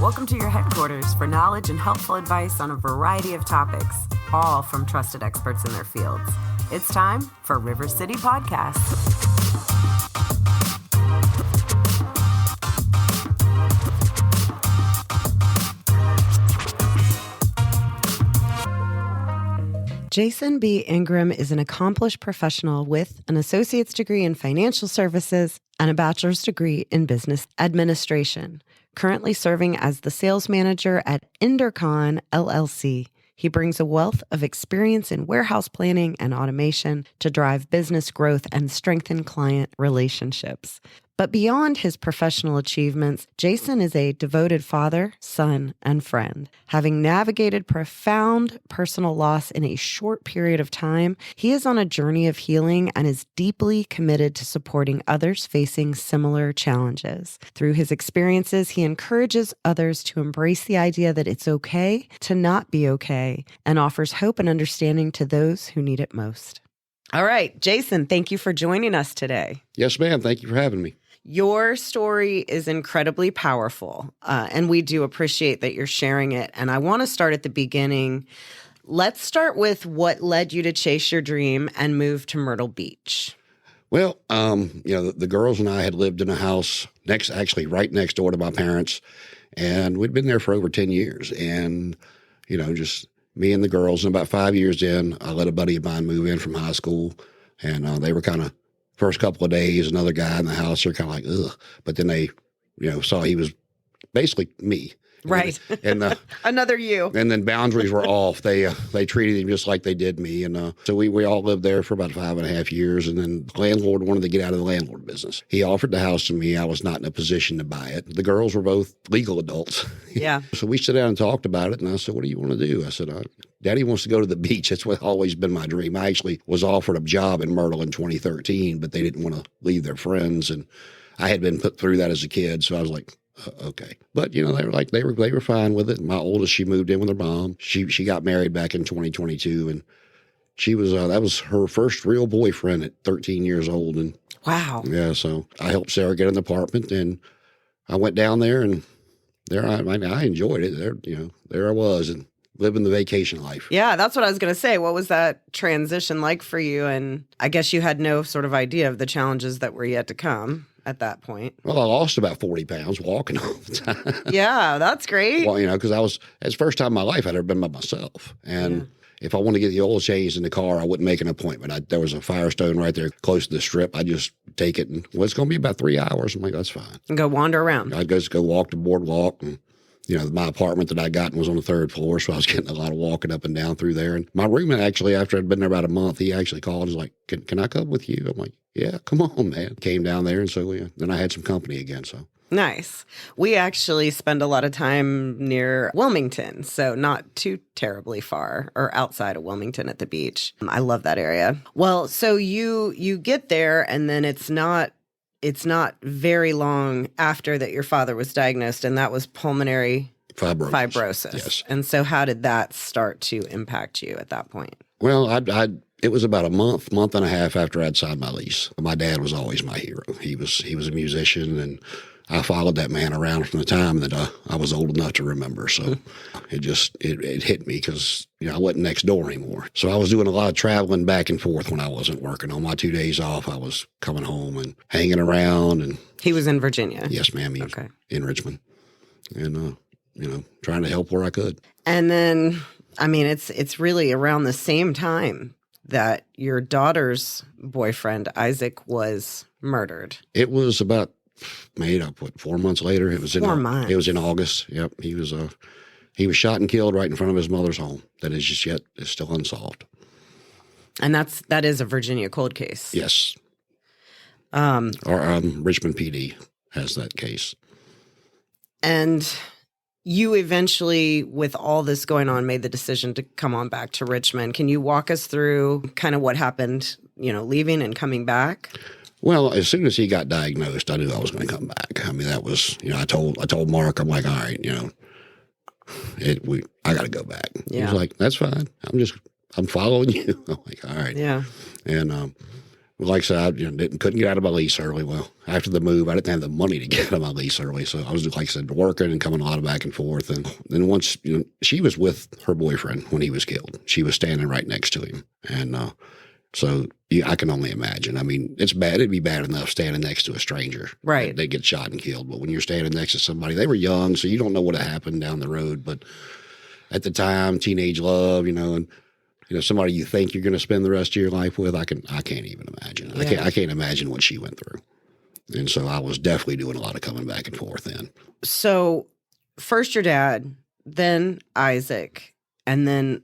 Welcome to your headquarters for knowledge and helpful advice on a variety of topics, all from trusted experts in their fields. It's time for River City Podcast. Jason B. Ingram is an accomplished professional with an associate's degree in financial services and a bachelor's degree in business administration, currently serving as the sales manager at Intercon LLC. He brings a wealth of experience in warehouse planning and automation to drive business growth and strengthen client relationships. But beyond his professional achievements, Jason is a devoted father, son, and friend. Having navigated profound personal loss in a short period of time, he is on a journey of healing and is deeply committed to supporting others facing similar challenges. Through his experiences, he encourages others to embrace the idea that it's okay to not be okay and offers hope and understanding to those who need it most. All right, Jason, thank you for joining us today. Yes, ma'am. Thank you for having me. Your story is incredibly powerful, and we do appreciate that you're sharing it. And I want to start at the beginning. Let's start with what led you to chase your dream and move to Myrtle Beach. Well, the girls and I had lived in a house right next door to my parents, and we'd been there for over 10 years. And, just me and the girls. And about 5 years in, I let a buddy of mine move in from high school, and they were kind of, first couple of days, another guy in the house, they're kind of like, ugh. But then they, saw he was basically me. Right. And another you. And then boundaries were off. They treated him just like they did me. And so we all lived there for about 5.5 years. And then the landlord wanted to get out of the landlord business. He offered the house to me. I was not in a position to buy it. The girls were both legal adults. Yeah. So we sat down and talked about it. And I said, what do you want to do? I said, Daddy wants to go to the beach. That's what always been my dream. I actually was offered a job in Myrtle in 2013, but they didn't want to leave their friends. And I had been put through that as a kid. So I was like, okay. But, they were fine with it. My oldest, she moved in with her mom. She got married back in 2022, and she was, that was her first real boyfriend at 13 years old. And wow. Yeah. So I helped Sarah get an apartment, and I went down there, and I enjoyed it. There I was, and living the vacation life. Yeah, that's what I was going to say. What was that transition like for you? And I guess you had no sort of idea of the challenges that were yet to come at that point. Well, I lost about 40 pounds walking all the time. Yeah, that's great. Well, because it's the first time in my life I'd ever been by myself. And if I wanted to get the oil changed in the car, I wouldn't make an appointment. There was a Firestone right there close to the strip. I just take it, and it's going to be about 3 hours. I'm like, that's fine. And go wander around. I'd just go walk the boardwalk, and my apartment that I got was on the 3rd floor, so I was getting a lot of walking up and down through there. And my roommate actually, after I'd been there about a month, he actually called and was like, can I come with you? I'm like, yeah, come on, man. Came down there, and so then I had some company again. So nice. We actually spend a lot of time near Wilmington, so not too terribly far, or outside of Wilmington at the beach. I love that area. Well, so you get there, and then it's not very long after that your father was diagnosed, and that was pulmonary fibrosis. Yes. And so how did that start to impact you at that point? Well, it was about a month and a half after I'd signed my lease. My dad was always my hero. He was a musician, and I followed that man around from the time that I was old enough to remember. So it hit me because, I wasn't next door anymore. So I was doing a lot of traveling back and forth when I wasn't working. On my 2 days off, I was coming home and hanging around. And he was in Virginia? Yes, ma'am. He was in Richmond. And, trying to help where I could. And then, it's really around the same time that your daughter's boyfriend, Isaac, was murdered. It was about 4 months later. It was 4 months. It was in August. Yep. He was shot and killed right in front of his mother's home. That is still unsolved. And that is a Virginia cold case. Yes. Richmond PD has that case. And you eventually, with all this going on, made the decision to come on back to Richmond. Can you walk us through kind of what happened, leaving and coming back? Well, as soon as he got diagnosed, I knew I was going to come back. That was, I told Mark, I'm like, all right, I got to go back. Yeah. He was like, that's fine. I'm following you. I'm like, all right. Yeah. And like I said, couldn't get out of my lease early. Well, after the move, I didn't have the money to get out of my lease early. So I was, like I said, working and coming a lot of back and forth. And then once, she was with her boyfriend when he was killed. She was standing right next to him. And so I can only imagine. I mean, it's bad. It'd be bad enough standing next to a stranger. Right. They get shot and killed. But when you're standing next to somebody, they were young, so you don't know what happened down the road. But at the time, teenage love, and somebody you think you're going to spend the rest of your life with, I can't even imagine. Yeah. I can't imagine what she went through. And so I was definitely doing a lot of coming back and forth then. So first your dad, then Isaac, and then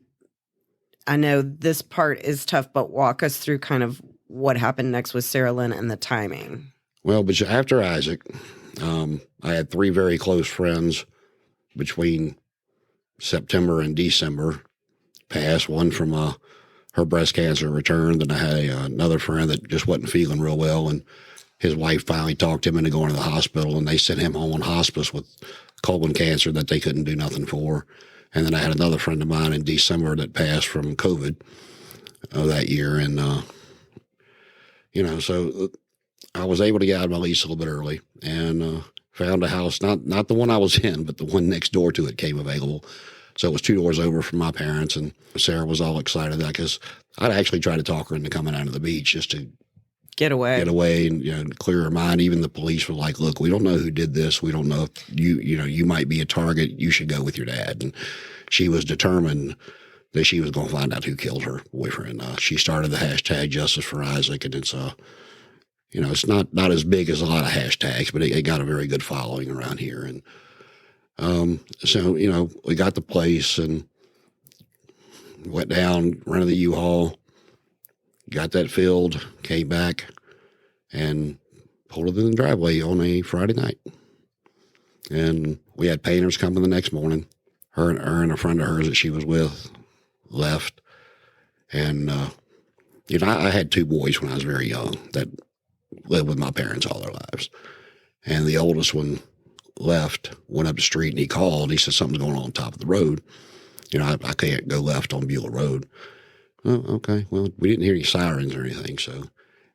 I know this part is tough, but walk us through kind of what happened next with Sarah Linn and the timing. Well, but after Isaac, I had 3 very close friends between September and December pass. One from her breast cancer returned, and I had another friend that just wasn't feeling real well, and his wife finally talked him into going to the hospital, and they sent him home on hospice with colon cancer that they couldn't do nothing for. And then I had another friend of mine in December that passed from COVID that year. And, so I was able to get out of my lease a little bit early and found a house, not the one I was in, but the one next door to it came available. So it was 2 doors over from my parents, and Sarah was all excited because I'd actually tried to talk her into coming out of the beach just to get away and clear her mind. Even the police were like, look, we don't know who did this. We don't know if you might be a target. You should go with your dad. And she was determined that she was going to find out who killed her boyfriend. She started the hashtag Justice for Isaac, and it's it's not as big as a lot of hashtags, but it got a very good following around here. And so we got the place and went down, rented the U-Haul, got that filled, came back, and pulled it in the driveway on a Friday night. And we had painters coming the next morning. Her and a friend of hers that she was with left. And, I had 2 boys when I was very young that lived with my parents all their lives. And the oldest one left, went up the street, and he called. He said, something's going on top of the road. I can't go left on Beulah Road. Oh, okay. Well, we didn't hear any sirens or anything.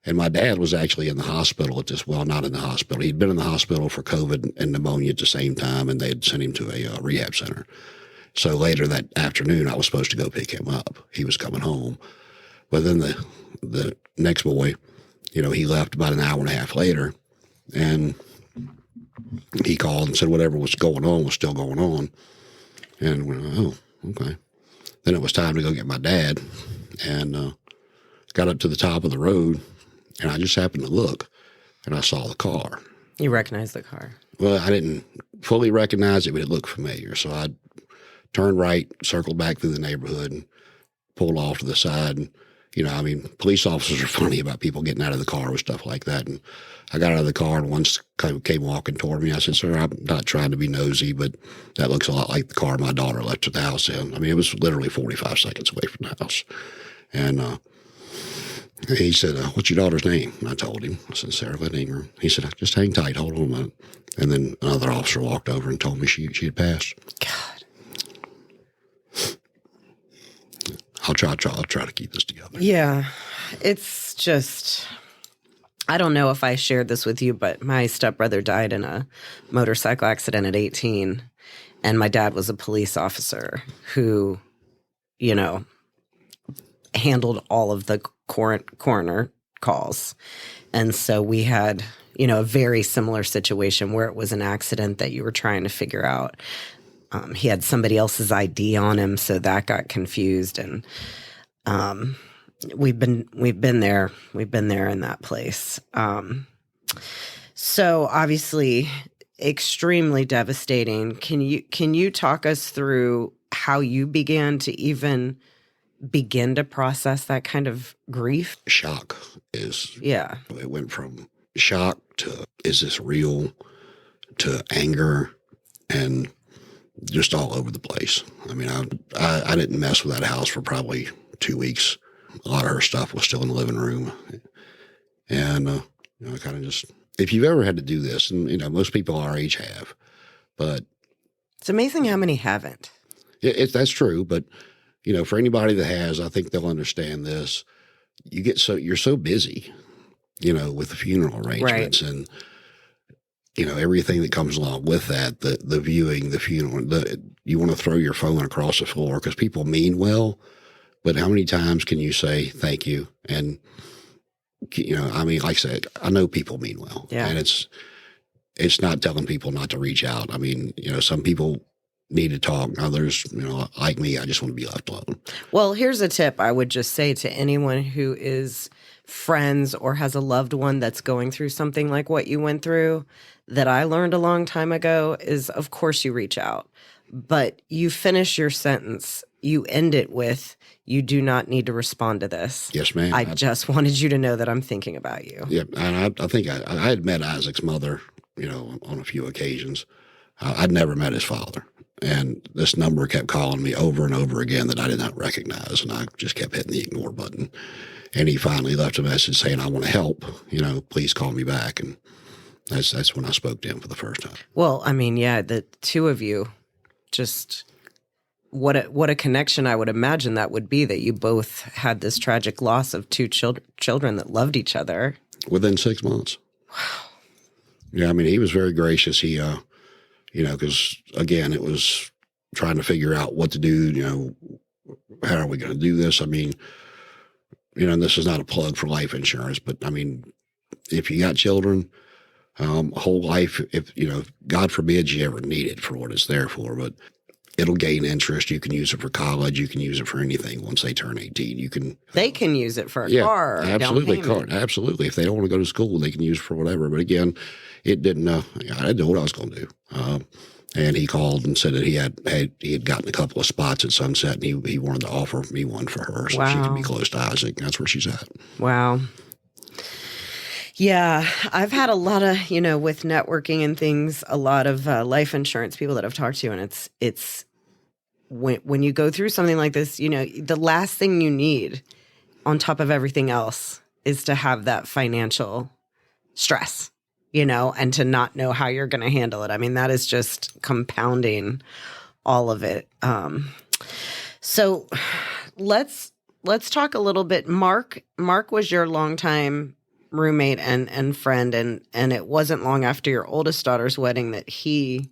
And my dad was actually in the hospital not in the hospital. He'd been in the hospital for COVID and pneumonia at the same time, and they had sent him to a rehab center. So later that afternoon, I was supposed to go pick him up. He was coming home. But then the next boy, he left about an hour and a half later, and he called and said whatever was going on was still going on. And we went, oh, okay. Then it was time to go get my dad, and got up to the top of the road, and I just happened to look, and I saw the car. You recognized the car? Well, I didn't fully recognize it, but it looked familiar. So I turned right, circled back through the neighborhood, and pulled off to the side. And, police officers are funny about people getting out of the car with stuff like that. And I got out of the car, and one came walking toward me. I said, sir, I'm not trying to be nosy, but that looks a lot like the car my daughter left at the house in. It was literally 45 seconds away from the house. And he said, what's your daughter's name? And I told him. I said, Sarah Linn. He said, just hang tight, hold on a minute. And then another officer walked over and told me she had passed. God. I'll try to keep this together. Yeah. It's just, I don't know if I shared this with you, but my stepbrother died in a motorcycle accident at 18. And my dad was a police officer who, handled all of the coroner calls. And so we had, a very similar situation where it was an accident that you were trying to figure out. He had somebody else's ID on him, so that got confused. And we've been there. We've been there in that place. So obviously, extremely devastating. Can you talk us through how you began to even begin to process that kind of grief? Shock is. Yeah. It went from shock to, is this real, to anger, and just all over the place. I didn't mess with that house for probably 2 weeks. A lot of her stuff was still in the living room. And, I kind of just, if you've ever had to do this, and, most people our age have, but. It's amazing how many haven't. That's true. But, for anybody that has, I think they'll understand this. You're so busy with the funeral arrangements and, everything that comes along with that, the viewing, the funeral, you want to throw your phone across the floor because people mean well, but how many times can you say thank you? And, like I said, I know people mean well. Yeah. And it's not telling people not to reach out. Some people need to talk. Others, like me, I just want to be left alone. Well, here's a tip I would just say to anyone who is friends or has a loved one that's going through something like what you went through that I learned a long time ago is, of course, you reach out, but you finish your sentence. You end it with, you do not need to respond to this. Yes, ma'am. I just wanted you to know that I'm thinking about you. Yeah, and I think I had met Isaac's mother, on a few occasions. I'd never met his father. And this number kept calling me over and over again that I did not recognize, and I just kept hitting the ignore button. And he finally left a message saying, I want to help, please call me back. And that's when I spoke to him for the first time. Well, the two of you, just what a connection I would imagine that would be, that you both had this tragic loss of two children that loved each other. Within 6 months. Wow. Yeah, he was very gracious. He, because again, it was trying to figure out what to do, how are we going to do this? And this is not a plug for life insurance, but if you got children, whole life, if, God forbid you ever need it for what it's there for, but it'll gain interest. You can use it for college. You can use it for anything once they turn 18. They can use it for a car. Absolutely. Absolutely. If they don't want to go to school, they can use it for whatever. But again, it didn't, I didn't know what I was going to do. And he called and said that he had gotten a couple of spots at Sunset, and he wanted to offer me one for her so she could be close to Isaac. That's where she's at. Wow. Yeah, I've had a lot of, with networking and things, a lot of life insurance people that I've talked to, and it's when you go through something like this, the last thing you need on top of everything else is to have that financial stress, and to not know how you're going to handle it. That is just compounding all of it. So let's talk a little bit. Mark was your longtime roommate and friend, and it wasn't long after your oldest daughter's wedding that he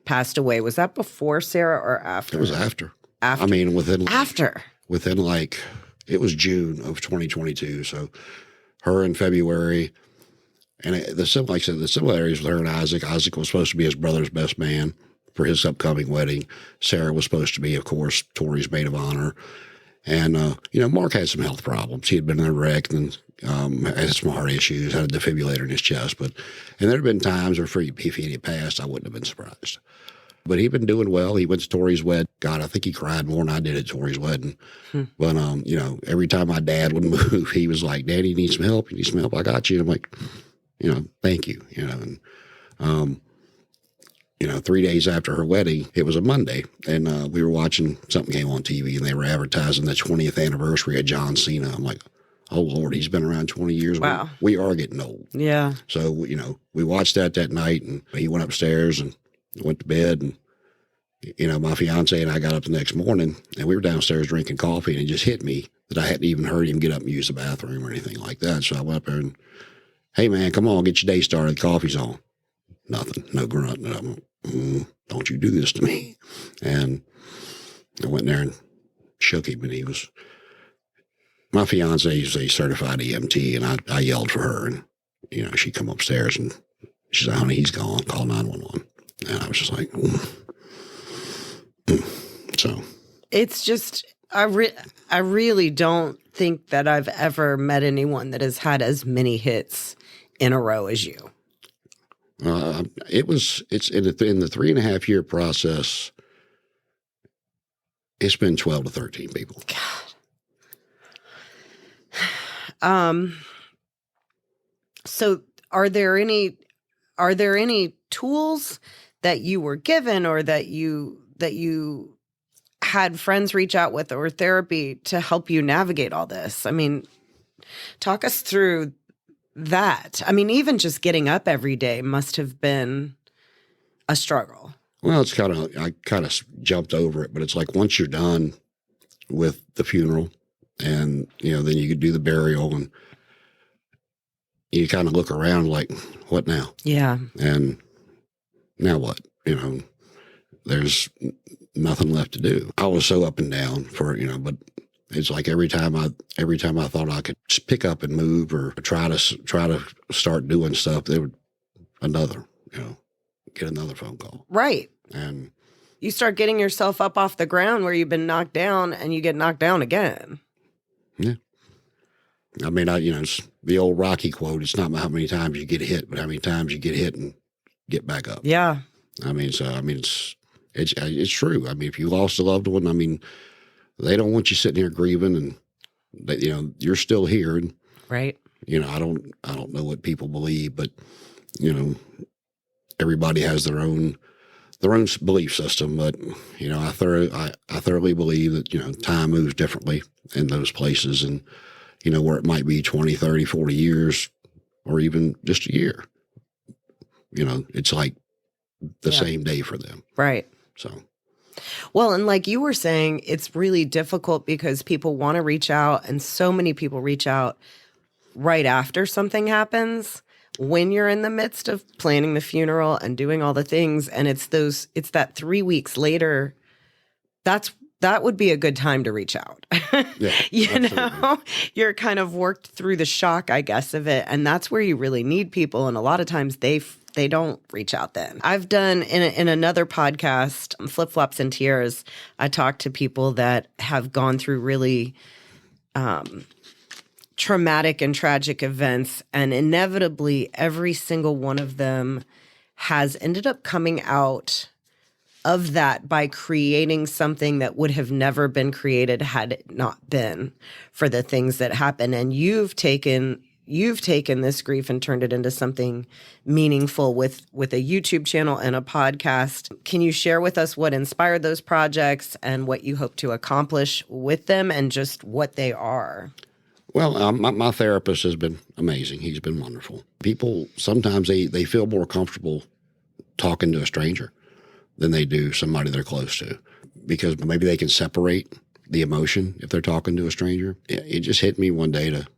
passed away. Was that before Sarah or after? It was after. After. Within it was June of 2022. So her in February, and the similarities with her and Isaac. Isaac was supposed to be his brother's best man for his upcoming wedding. Sarah was supposed to be, of course, Tori's maid of honor. And, Mark had some health problems. He had been in a wreck and had some heart issues, had a defibrillator in his chest. And there had been times where if he had passed, I wouldn't have been surprised. But he'd been doing well. He went to Tori's wedding. God, I think he cried more than I did at Tori's wedding. But, every time my dad would move, he was like, Daddy, you need some help? You need some help? I got you. And I'm like, thank you. And, 3 days after her wedding, it was a Monday, and we were watching, something came on TV, and they were advertising the 20th anniversary of John Cena. I'm like, oh, Lord, he's been around 20 years. Wow. We are getting old. Yeah. So, we watched that night, and he went upstairs and went to bed, and, my fiance and I got up the next morning, and we were downstairs drinking coffee, and it just hit me that I hadn't even heard him get up and use the bathroom or anything like that. So I went up there and, hey, man, come on, get your day started. The coffee's on. Nothing, no grunt. Don't you do this to me. And I went there and shook him, and my fiance is a certified EMT, and I yelled for her, and, she come upstairs, and she said, honey, he's gone, call 911. And I was just like, So. It's just, I really don't think that I've ever met anyone that has had as many hits in a row as you. It's in the 3.5 year process. It's been 12 to 13 people. God. So are there any tools that you were given or that you had friends reach out with or therapy to help you navigate all this? Talk us through that. Even just getting up every day must have been a struggle. Well, I kind of jumped over it, but it's like once you're done with the funeral and, then you could do the burial and, you kind of look around like, what now? Yeah. And now what? There's nothing left to do. I was so up and down but it's like every time I thought I could just pick up and move or try to start doing stuff, there would get another phone call. Right. And you start getting yourself up off the ground where you've been knocked down, and you get knocked down again. Yeah. I mean, it's the old Rocky quote. It's not how many times you get hit, but how many times you get hit and get back up. Yeah. It's true. I mean, if you lost a loved one, I mean, they don't want you sitting here grieving, and you're still here. And, right. I don't know what people believe, but everybody has their own belief system. But I thoroughly believe that time moves differently in those places, and where it might be 20, 30, 40 years, or even just a year. It's like the same day for them. Right. So. Well, and like you were saying, it's really difficult because people want to reach out, and so many people reach out right after something happens, when you're in the midst of planning the funeral and doing all the things. And it's that 3 weeks later, that would be a good time to reach out. Yeah, You're kind of worked through the shock, I guess, of it. And that's where you really need people. And a lot of times they don't reach out then. I've done in another podcast, Flip Flops and Tears, I talked to people that have gone through really traumatic and tragic events. And inevitably, every single one of them has ended up coming out of that by creating something that would have never been created had it not been for the things that happen. And you've taken this grief and turned it into something meaningful with a YouTube channel and a podcast. Can you share with us what inspired those projects and what you hope to accomplish with them and just what they are? Well, my therapist has been amazing. He's been wonderful. People, sometimes they feel more comfortable talking to a stranger than they do somebody they're close to, because maybe they can separate the emotion if they're talking to a stranger. It just hit me one day to,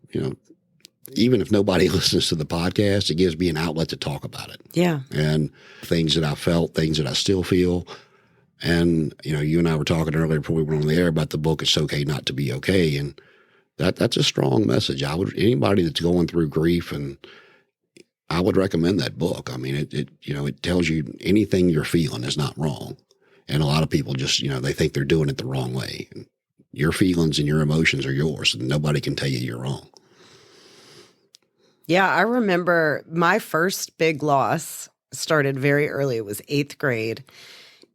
even if nobody listens to the podcast, it gives me an outlet to talk about it. Yeah. And things that I felt, things that I still feel. And, you and I were talking earlier before we went on the air about the book, It's Okay Not to Be Okay. And that's a strong message. Anybody that's going through grief, and I would recommend that book. I mean, it tells you anything you're feeling is not wrong. And a lot of people just, they think they're doing it the wrong way. And your feelings and your emotions are yours, and nobody can tell you you're wrong. Yeah, I remember my first big loss started very early. It was 8th grade.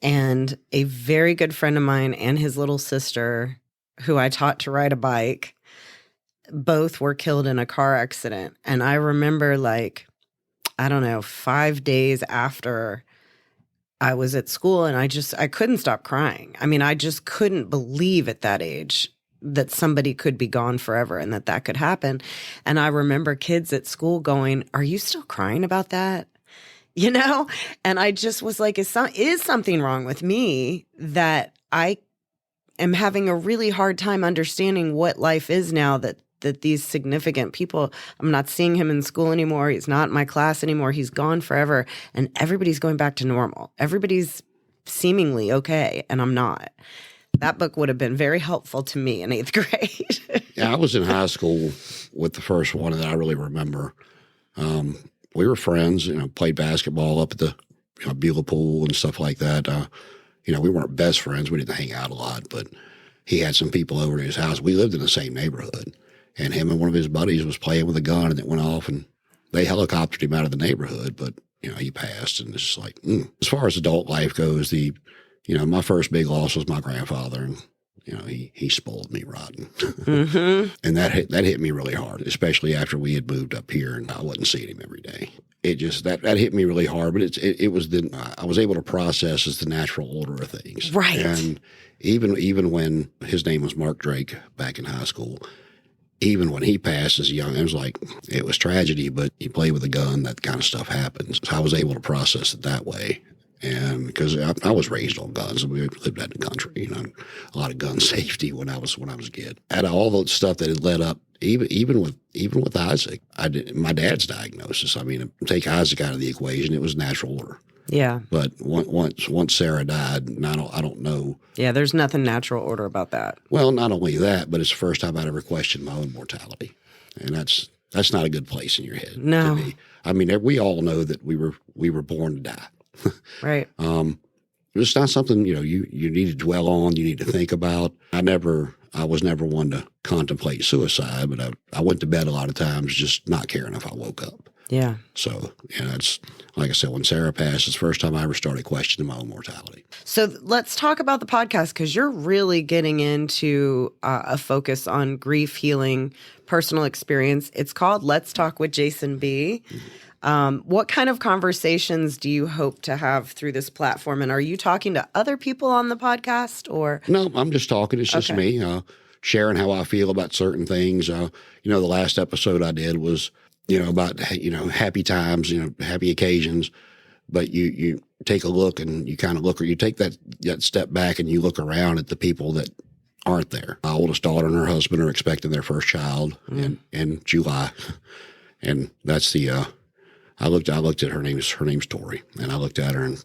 And a very good friend of mine and his little sister, who I taught to ride a bike, both were killed in a car accident. And I remember 5 days after I was at school, and I couldn't stop crying. I mean, I just couldn't believe at that age that somebody could be gone forever and that could happen. And I remember kids at school going, "Are you still crying about that?" And I just was like, is something wrong with me that I am having a really hard time understanding what life is now that these significant people, I'm not seeing him in school anymore. He's not in my class anymore. He's gone forever. And everybody's going back to normal. Everybody's seemingly okay. And I'm not. That book would have been very helpful to me in 8th grade. Yeah, I was in high school with the first one that I really remember. We were friends, played basketball up at the Beulah pool and stuff like that. We weren't best friends. We didn't hang out a lot, but he had some people over to his house. We lived in the same neighborhood, and him and one of his buddies was playing with a gun, and it went off, and they helicoptered him out of the neighborhood, but, he passed. And it's like, As far as adult life goes, my first big loss was my grandfather, and, he spoiled me rotten. Mm-hmm. And that hit me really hard, especially after we had moved up here and I wasn't seeing him every day. It just, that hit me really hard, but it was I was able to process as the natural order of things. Right. And even when his name was Mark Drake back in high school, even when he passed as young, it was tragedy, but you play with a gun, that kind of stuff happens. So I was able to process it that way. And because I was raised on guns, we lived out in the country, a lot of gun safety when I was a kid. Out of all the stuff that had led up even with Isaac, my dad's diagnosis. I mean, take Isaac out of the equation, it was natural order. Yeah. But once Sarah died, and I don't know. Yeah, there's nothing natural order about that. Well, not only that, but it's the first time I'd ever questioned my own mortality, and that's not a good place in your head. No. To be. I mean, we all know that we were born to die. Right. It's not something you need to dwell on. You need to think about. I was never one to contemplate suicide, but I went to bed a lot of times just not caring if I woke up. Yeah. So, it's like I said, when Sarah passed, it's the first time I ever started questioning my own mortality. So let's talk about the podcast, because you're really getting into a focus on grief, healing, personal experience. It's called Let's Talk with Jason B. What kind of conversations do you hope to have through this platform? And are you talking to other people on the podcast, or? No, I'm just talking. It's just me sharing how I feel about certain things. The last episode I did was, about, happy times, happy occasions. But you take a look and you kind of look, or you take that step back and you look around at the people that aren't there. My oldest daughter and her husband are expecting their first child in July. And that's I looked at her name's Tori, and I looked at her and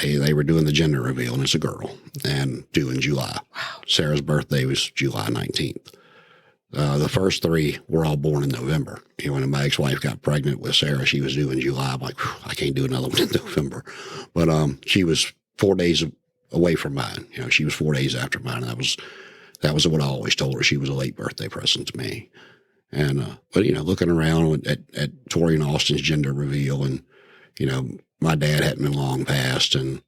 they were doing the gender reveal, and it's a girl, and due in July. Wow. Sarah's Sarah's birthday was July 19th. The first three were all born in November. When my ex-wife got pregnant with Sarah, she was due in July. I'm like, I can't do another one in November. But she was 4 days away from mine. She was 4 days after mine. And that was what I always told her. She was a late birthday present to me. And but looking around at Tori and Austin's gender reveal, and my dad hadn't been long past, and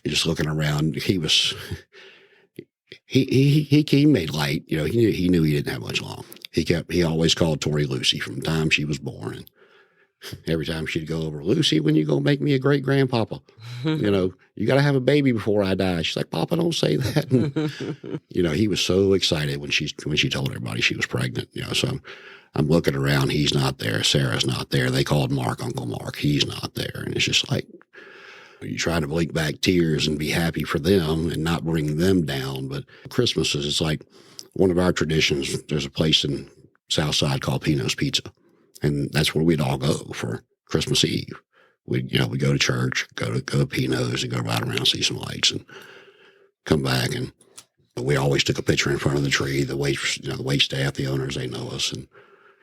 just looking around, he was. He made light, he knew he didn't have much long. He always called Tori Lucy from the time she was born. And every time she'd go over, Lucy, when you gonna make me a great grandpapa? You got to have a baby before I die. She's like, Papa, don't say that. And, he was so excited when she told everybody she was pregnant. So I'm looking around. He's not there. Sarah's not there. They called Mark Uncle Mark. He's not there. And it's just like, you try to blink back tears and be happy for them and not bring them down. But Christmas it's like one of our traditions. There's a place in Southside called Pino's Pizza, and that's where we'd all go for Christmas Eve. We go to church, go to Pino's, and go right around, see some lights, and come back. And we always took a picture in front of the tree. The wait staff, the owners, they know us, and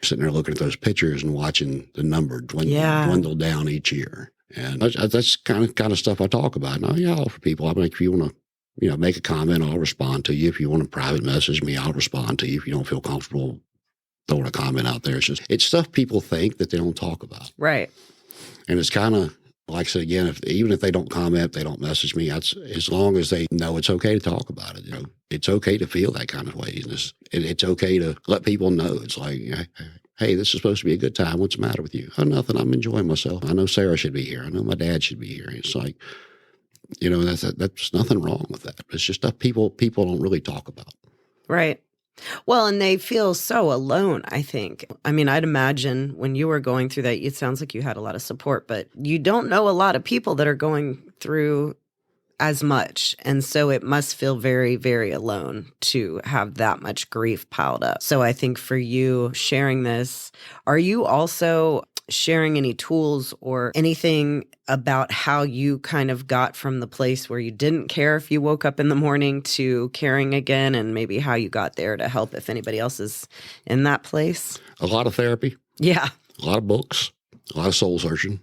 sitting there looking at those pictures and watching the number dwindle down each year. And that's kind of stuff I talk about. And I offer people. I mean, if you want to, make a comment, I'll respond to you. If you want to private message me, I'll respond to you. If you don't feel comfortable throwing a comment out there, it's stuff people think that they don't talk about. Right. And it's kind of, like I said again, even if they don't comment, they don't message me, as long as they know it's okay to talk about it. It's okay to feel that kind of way. It's okay to let people know. It's like, hey, this is supposed to be a good time. What's the matter with you? Oh, nothing. I'm enjoying myself. I know Sarah should be here. I know my dad should be here. It's like, that's nothing wrong with that. It's just stuff people don't really talk about. Right. Well, and they feel so alone, I think. I mean, I'd imagine when you were going through that, it sounds like you had a lot of support, but you don't know a lot of people that are going through as much. And so it must feel very, very alone to have that much grief piled up. So I think for you sharing this, are you also sharing any tools or anything about how you kind of got from the place where you didn't care if you woke up in the morning to caring again, and maybe how you got there to help if anybody else is in that place? A lot of therapy. Yeah. A lot of books, a lot of soul searching,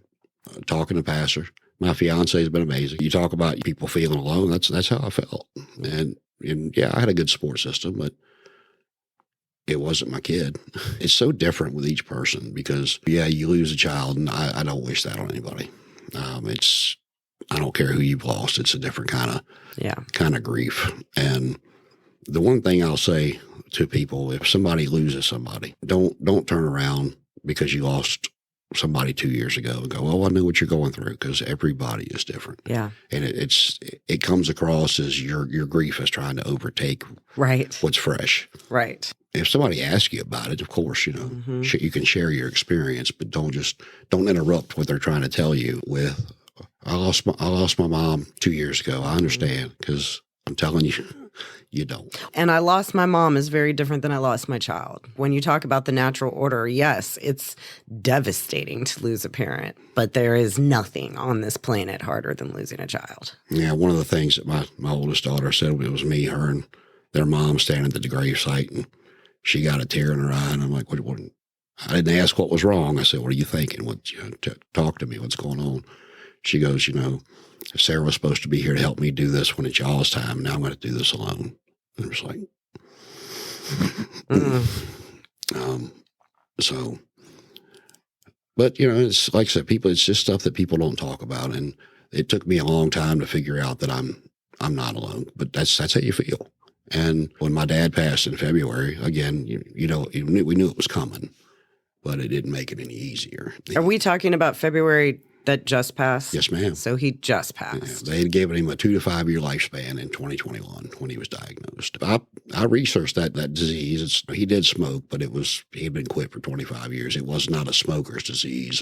talking to pastors. My fiance has been amazing. You talk about people feeling alone. That's how I felt. And yeah, I had a good support system, but it wasn't my kid. It's so different with each person because, yeah, you lose a child, and I don't wish that on anybody. I don't care who you've lost. It's a different kind of grief. And the one thing I'll say to people, if somebody loses somebody, don't turn around because you lost somebody 2 years ago and go, oh, I know what you're going through, because everybody is different. Yeah. And it comes across as your grief is trying to overtake what's fresh. Right. If somebody asks you about it, of course, you can share your experience, but don't interrupt what they're trying to tell you with, I lost my mom 2 years ago. I understand, because I'm telling you, you don't. And I lost my mom is very different than I lost my child. When you talk about the natural order, yes, it's devastating to lose a parent, but there is nothing on this planet harder than losing a child. Yeah, one of the things that my oldest daughter said, it was me, her, and their mom standing at the grave site, and she got a tear in her eye, and I'm like, what? I didn't ask what was wrong. I said, what are you thinking? Talk to me. What's going on? She goes, Sarah was supposed to be here to help me do this when it's y'all's time. Now I'm going to do this alone. And it was like, but it's like I said, it's just stuff that people don't talk about. And it took me a long time to figure out that I'm not alone, but that's how you feel. And when my dad passed in February, again, we knew it was coming, but it didn't make it any easier. Are we talking about February that just passed? Yes, ma'am. So he just passed. Yeah, they had given him a 2 to 5 year lifespan in 2021 when he was diagnosed. I researched that disease. He did smoke, but he had been quit for 25 years. It was not a smoker's disease.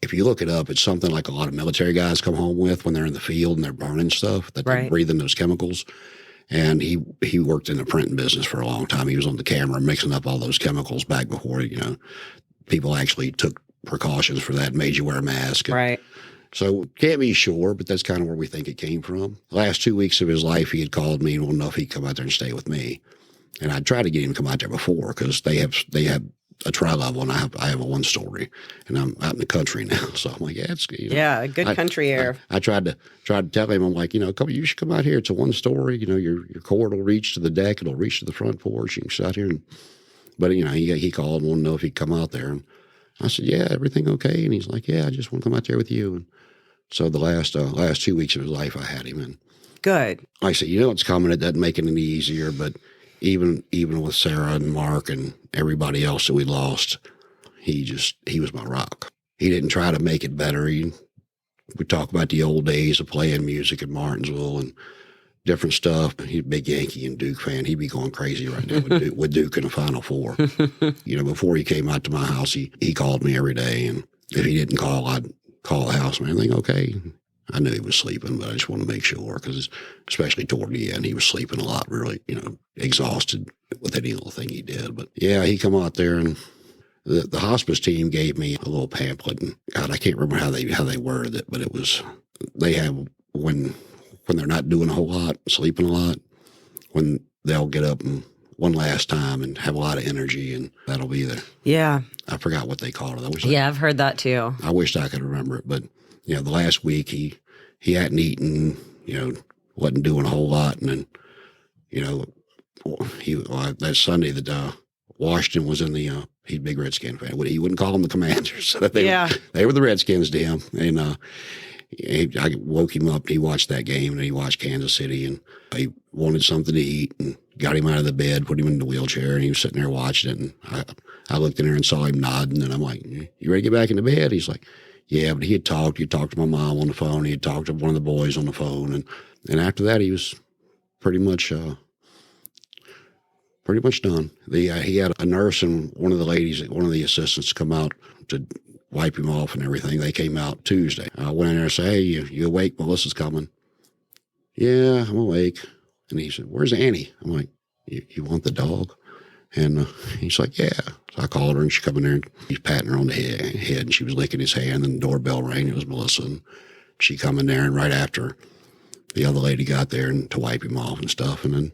If you look it up, it's something like a lot of military guys come home with when they're in the field and they're burning stuff, that they're breathing those chemicals. And he worked in the printing business for a long time. He was on the camera mixing up all those chemicals back before, people actually took precautions for that, made you wear a mask. Right. So can't be sure, but that's kind of where we think it came from. The last 2 weeks of his life, he had called me and wanted to know if he'd come out there and stay with me. And I tried to get him to come out there before because they have a tri-level and I have a 1-story, and I'm out in the country now. So I'm like, yeah, it's yeah, good country air. I tried to tell him, I'm like, you should come out here. It's a 1-story. Your cord will reach to the deck. It'll reach to the front porch. You can sit out here. But he called and wanted to know if he'd come out there. And I said, yeah, everything okay? And he's like, yeah, I just want to come out there with you. And so the last 2 weeks of his life, I had him. And good. Like I said, it's coming. It doesn't make it any easier. But even with Sarah and Mark and everybody else that we lost, he was my rock. He didn't try to make it better. We talk about the old days of playing music in Martinsville and different stuff. He's a big Yankee and Duke fan. He'd be going crazy right now with Duke in the Final Four. Before he came out to my house, he called me every day. And if he didn't call, I'd call the house. Man, everything okay? I knew he was sleeping, but I just wanted to make sure because especially toward the end, he was sleeping a lot, really, exhausted with any little thing he did. But yeah, he come out there and the hospice team gave me a little pamphlet, and God, I can't remember how they worded it, but it was, they have when they're not doing a whole lot, sleeping a lot, when they'll get up and one last time and have a lot of energy, and that'll be there. Yeah. I forgot what they called it. I've heard that too. I wished I could remember it, but the last week he hadn't eaten, wasn't doing a whole lot. And then, that Sunday that Washington was in the, he's a big Redskin fan. He wouldn't call them the Commanders. They were the Redskins to him. And I woke him up. He watched that game, and he watched Kansas City, and he wanted something to eat, and got him out of the bed, put him in the wheelchair, and he was sitting there watching it. And I looked in there and saw him nodding, and I'm like, you ready to get back into bed? He's like, yeah, but he talked to my mom on the phone. He had talked to one of the boys on the phone. And after that, he was pretty much done. He had a nurse and one of the assistants come out to wipe him off and everything. They came out Tuesday. I went in there and said, hey, you awake? Melissa's coming. Yeah, I'm awake. And he said, where's Annie? I'm like, you want the dog? And he's like, yeah. So I called her, and she come in there, and he's patting her on the head, and she was licking his hand, and the doorbell rang. It was Melissa, and she come in there, and right after, the other lady got there and to wipe him off and stuff, and then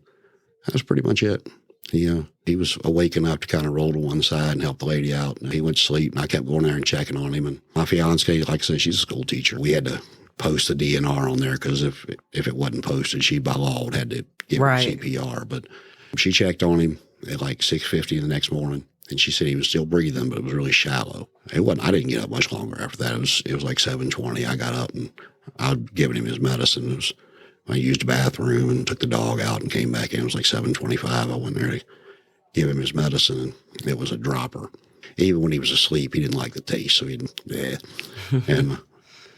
that was pretty much it. He was awake enough to kind of roll to one side and help the lady out, and he went to sleep, and I kept going there and checking on him. And my fiance, like I said, she's a school teacher. We had to post the DNR on there because if it wasn't posted, she by law would have to give him CPR. But she checked on him at like 6:50 the next morning, and she said he was still breathing, but it was really shallow. It wasn't. I didn't get up much longer after that. It was like 7:20. I got up and I'd given him his medicine. I used the bathroom and took the dog out and came back in. It was like 7:25. I went there to give him his medicine, and it was a dropper. Even when he was asleep, he didn't like the taste, so he didn't. Yeah. And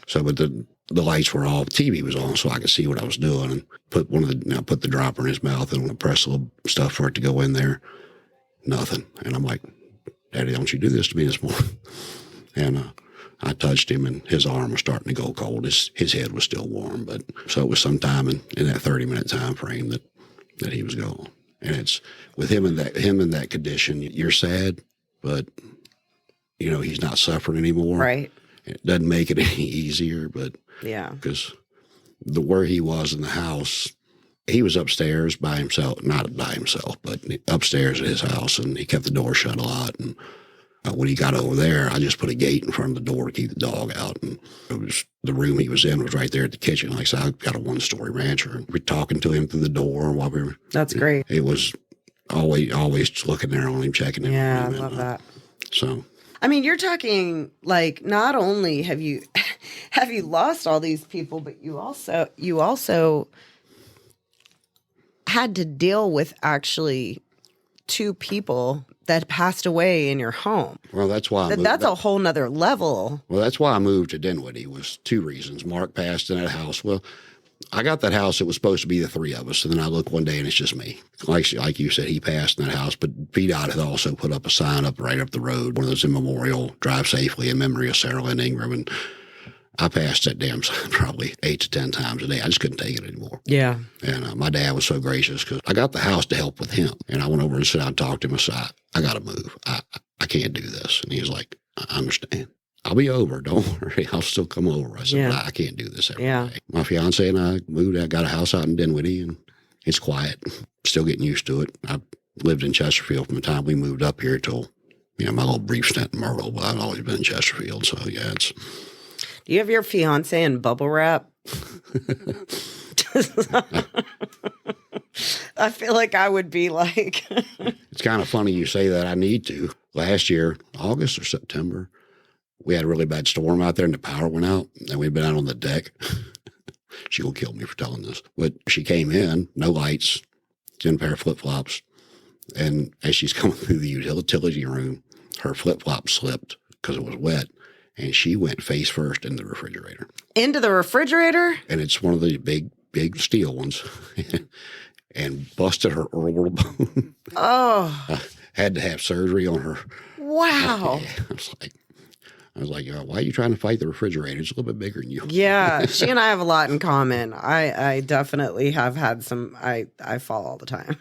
so, but the lights were off, TV was on, so I could see what I was doing, and put the dropper in his mouth and press a little stuff for it to go in there. Nothing. And I'm like, Daddy, don't you do this to me this morning. And I touched him, and his arm was starting to go cold. His head was still warm, but so it was sometime in that 30-minute time frame that that he was gone. And it's with him in that condition, you're sad, but he's not suffering anymore. Right. It doesn't make it any easier, but yeah, because where he was in the house, he was upstairs by himself, not by himself, but upstairs at his house, and he kept the door shut a lot. And when he got over there, I just put a gate in front of the door to keep the dog out. And the room he was in was right there at the kitchen. Like I said, I've got a 1-story rancher, and we're talking to him through the door while we were. That's great. It was always looking there on him, checking him. Yeah, I love that. So. I mean, you're talking like not only have you lost all these people, but you also had to deal with actually 2 people that passed away in your home. Well, that's why that's a whole nother level. Well, that's why I moved to Dinwiddie. Was 2 reasons. Mark passed in that house. Well, I got that house. It was supposed to be the 3 of us, and then I look one day and it's just me. Like you said, he passed in that house, but VDOT had also put up a sign right up the road, one of those in memorial, drive safely in memory of Sarah Linn Ingram, and I passed that damn sign probably 8 to 10 times a day. I just couldn't take it anymore. Yeah. And my dad was so gracious because I got the house to help with him, and I went over and sat down and talked to him. I said, I got to move. I can't do this. And he was like, I understand. I'll be over. Don't worry. I'll still come over. I said, but I can't do this every day. My fiance and I moved. I got a house out in Dinwiddie, and it's quiet. Still getting used to it. I lived in Chesterfield from the time we moved up here till, my little brief stint in Myrtle, but I've always been in Chesterfield. So, yeah, it's. Do you have your fiance in bubble wrap? I feel like I would be like. It's kind of funny you say that. I need to. Last year, August or September, we had a really bad storm out there and the power went out, and we'd been out on the deck. She will kill me for telling this. But she came in, no lights, in a pair of flip-flops. And as she's coming through the utility room, her flip-flop slipped because it was wet. And she went face first in the refrigerator. Into the refrigerator? And it's one of the big steel ones. And busted her orbital bone. Oh. Had to have surgery on her. Wow. I was like, why are you trying to fight the refrigerator? It's a little bit bigger than you. Yeah, she and I have a lot in common. I definitely have had some, I fall all the time.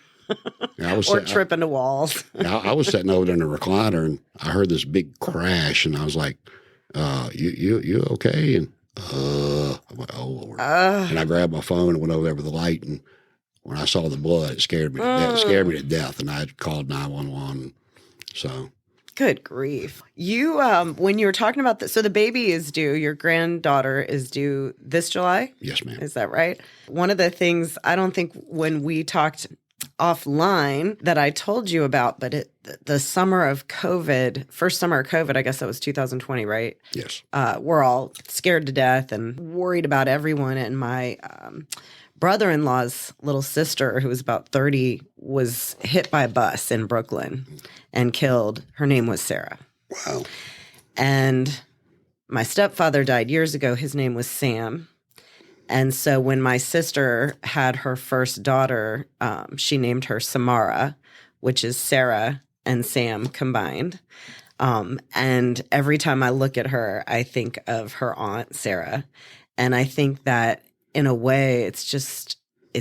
Trip into walls. I was sitting over there in the recliner, and I heard this big crash, and I was like, you okay? And I went, oh, Lord. And I grabbed my phone and went over there with the light, and when I saw the blood, it scared me to death, and I had called 911. So. Good grief. You, when you were talking about this, so the baby is due, your granddaughter is due this July? Yes, ma'am. Is that right? One of the things, I don't think when we talked offline that I told you about, but the summer of COVID, first summer of COVID, I guess that was 2020, right? Yes. We're all scared to death and worried about everyone. And my brother-in-law's little sister, who was about 30, was hit by a bus in Brooklyn and killed. Her name was Sarah. Wow. And my stepfather died years ago. His name was Sam. And so when my sister had her first daughter, she named her Samara, which is Sarah and Sam combined. And every time I look at her, I think of her aunt, Sarah. And I think that in a way, it's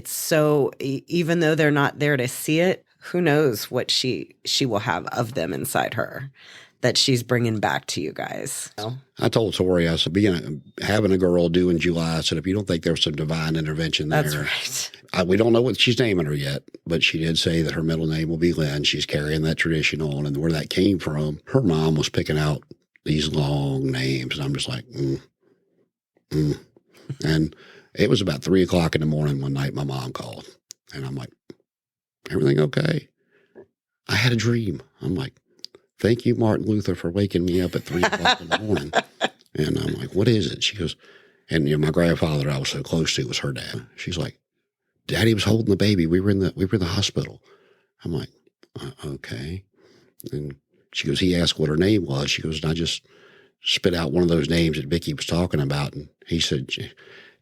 so, even though they're not there to see it, who knows what she will have of them inside her that she's bringing back to you guys. So. I told Tori, I said, having a girl due in July, I said, if you don't think there's some divine intervention there. That's right. We don't know what she's naming her yet, but she did say that her middle name will be Lynn. She's carrying that tradition on. And where that came from, her mom was picking out these long names. And I'm just like, And it was about 3 o'clock in the morning one night my mom called. And I'm like, everything okay? I had a dream. I'm like, thank you, Martin Luther, for waking me up at 3 o'clock in the morning. And I'm like, what is it? She goes, and my grandfather I was so close to was her dad. She's like, Daddy was holding the baby. We were in the hospital. I'm like, okay. And she goes, he asked what her name was. She goes, and I just spit out one of those names that Vicky was talking about. And he said,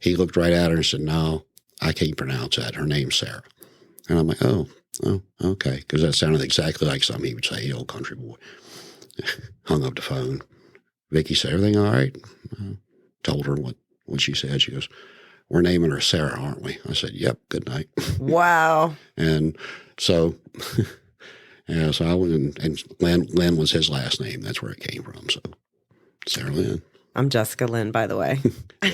he looked right at her and said, no, I can't pronounce that. Her name's Sarah. And I'm like, oh, okay. Because that sounded exactly like something he would say, old country boy. Hung up the phone. Vicky said, everything all right? Told her what she said. She goes, we're naming her Sarah, aren't we? I said, yep, good night. Wow. And so, yeah, so I went and Linn was his last name. That's where it came from. So Sarah Linn. I'm Jessica Linn, by the way.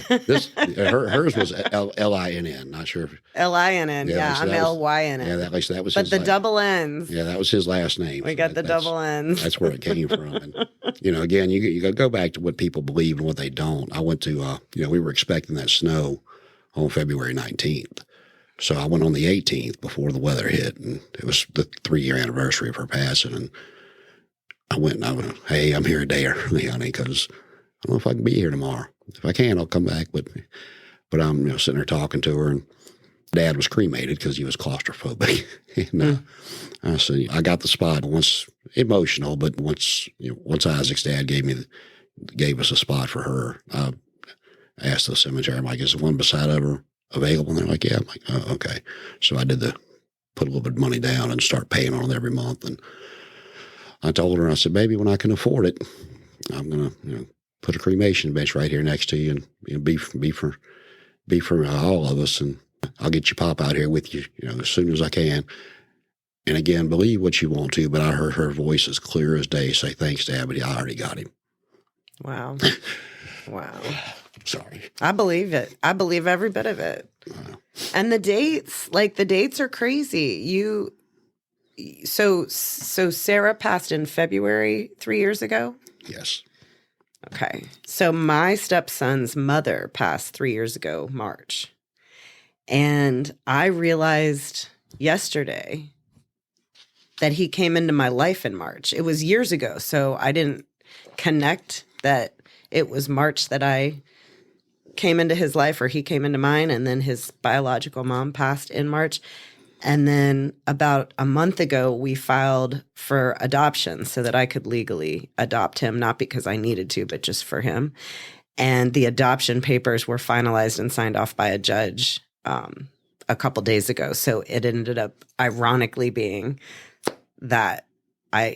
Hers was Linn. Not sure. Linn. Yeah, so I'm Lyn. Yeah, that was but his the double N's. Yeah, that was his last name. We got the double N's. That's where it came from. And, again, you got to go back to what people believe and what they don't. I went to, we were expecting that snow on February 19th. So I went on the 18th before the weather hit, and it was the 3-year anniversary of her passing. And I went hey, I'm here a day early, honey, because I don't know if I can be here tomorrow. If I can, I'll come back. But I'm sitting there talking to her, and Dad was cremated because he was claustrophobic. And I said, I got the spot. Once emotional, but once Isaac's dad gave us a spot for her, I asked the cemetery, I'm like, is the one beside of her available? And they're like, yeah. I'm like, oh, okay. So I put a little bit of money down and start paying on it every month. And I told her, I said, baby, when I can afford it, I'm going to, put a cremation bench right here next to you and be for all of us. And I'll get your pop out here with you, as soon as I can. And again, believe what you want to, but I heard her voice as clear as day say, thanks, Dad, but I already got him. Wow. Wow. Sorry. I believe it. I believe every bit of it. Wow. And the dates are crazy. So Sarah passed in February 3 years ago? Yes. Okay. So my stepson's mother passed 3 years ago, March. And I realized yesterday that he came into my life in March. It was years ago, so I didn't connect that it was March that I came into his life or he came into mine, and then his biological mom passed in March. And then about a month ago, we filed for adoption so that I could legally adopt him, not because I needed to, but just for him. And the adoption papers were finalized and signed off by a judge a couple days ago. So it ended up ironically being that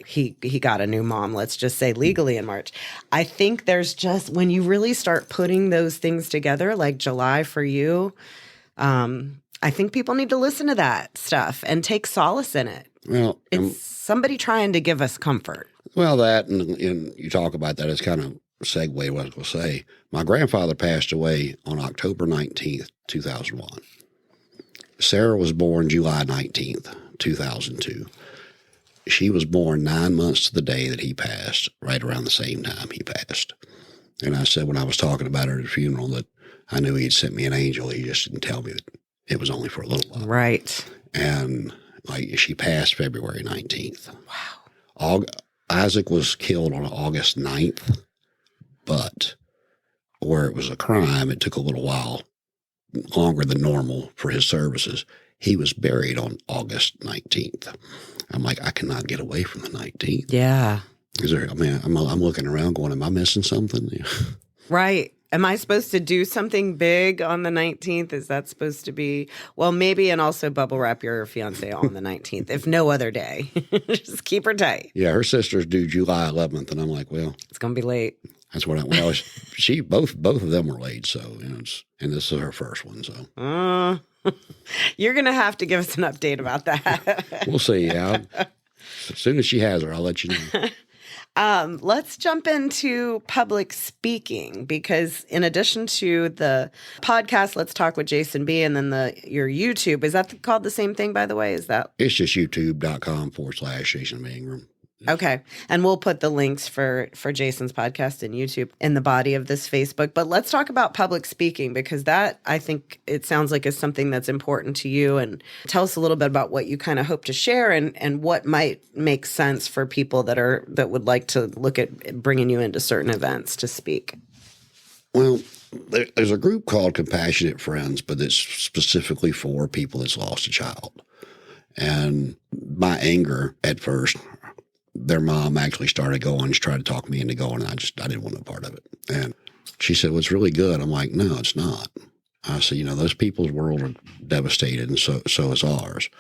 he got a new mom, let's just say legally in March. I think there's just, when you really start putting those things together, like July for you, I think people need to listen to that stuff and take solace in it. Well, it's somebody trying to give us comfort. Well, that, and you talk about that, it's kind of a segue what I was going to say. My grandfather passed away on October 19th, 2001. Sarah was born July 19th, 2002. She was born 9 months to the day that he passed, right around the same time he passed. And I said when I was talking about her at the funeral that I knew he had sent me an angel. He just didn't tell me that it was only for a little while. Right. And she passed February 19th. Wow. Isaac was killed on August 9th, but where it was a crime, it took a little while, longer than normal for his services. He was buried on August 19th. I'm like, I cannot get away from the 19th. Yeah. I'm looking around going, am I missing something? Right. Am I supposed to do something big on the 19th? Is that supposed to be, well, maybe, and also bubble wrap your fiance on the 19th, if no other day. Just keep her tight. Yeah, her sister's due July 11th, and I'm like, well. It's going to be late. That's what both of them were late, so, and this is her first one, so. You're going to have to give us an update about that. We'll see, yeah. As soon as she has her, I'll let you know. Let's jump into public speaking, because in addition to the podcast, Let's Talk with Jason B, and then your YouTube, is that called the same thing, by the way? It's just youtube.com/Jason B. Ingram. Okay. And we'll put the links for Jason's podcast and YouTube in the body of this Facebook. But let's talk about public speaking, because that, I think it sounds like, is something that's important to you. And tell us a little bit about what you kind of hope to share and what might make sense for people that would like to look at bringing you into certain events to speak. Well, there's a group called Compassionate Friends, but it's specifically for people that's lost a child. And my anger at first, their mom actually started going. She tried to talk me into going, and I didn't want no part of it. And she said, well, it's really good. I'm like, no, it's not. I said, those people's world are devastated, and so is ours.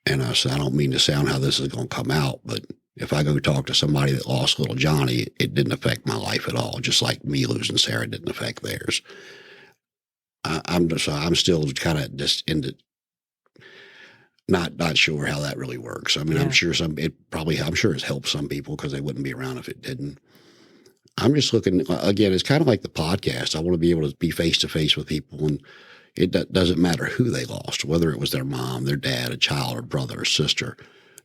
And I said, I don't mean to sound how this is going to come out, but if I go talk to somebody that lost little Johnny, it didn't affect my life at all, just like me losing Sarah didn't affect theirs. I'm still kind of just into not sure how that really works. I mean, Yeah. I'm sure it's helped some people because they wouldn't be around if it didn't. I'm just looking, again, it's kind of like the podcast. I want to be able to be face to face with people, and it doesn't matter who they lost, whether it was their mom, their dad, a child, or brother, or sister,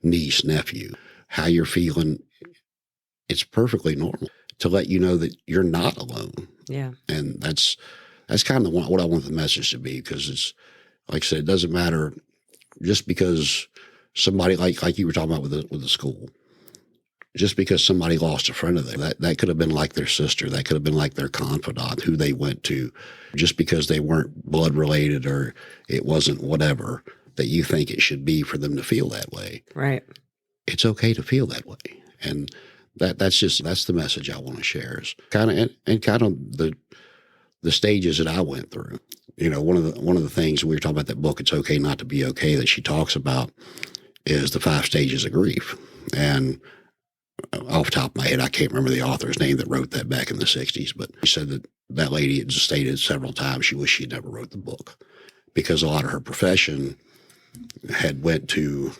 niece, nephew, how you're feeling. It's perfectly normal to let you know that you're not alone. Yeah. And that's kind of what I want the message to be, because it's, like I said, it doesn't matter just because somebody, like you were talking about with the school, just because somebody lost a friend of theirs, that could have been like their sister, that could have been like their confidant who they went to, just because they weren't blood related or it wasn't whatever that you think it should be for them to feel that way. Right. It's okay to feel that way. And that's the message I want to share, is kind of, and kind of the stages that I went through. You know, one of the things we were talking about, that book, It's Okay Not to Be Okay, that she talks about, is the 5 stages of grief. And off the top of my head, I can't remember the author's name that wrote that back in the 60s, but she said that lady had stated several times she wished she'd never wrote the book, because a lot of her profession had went to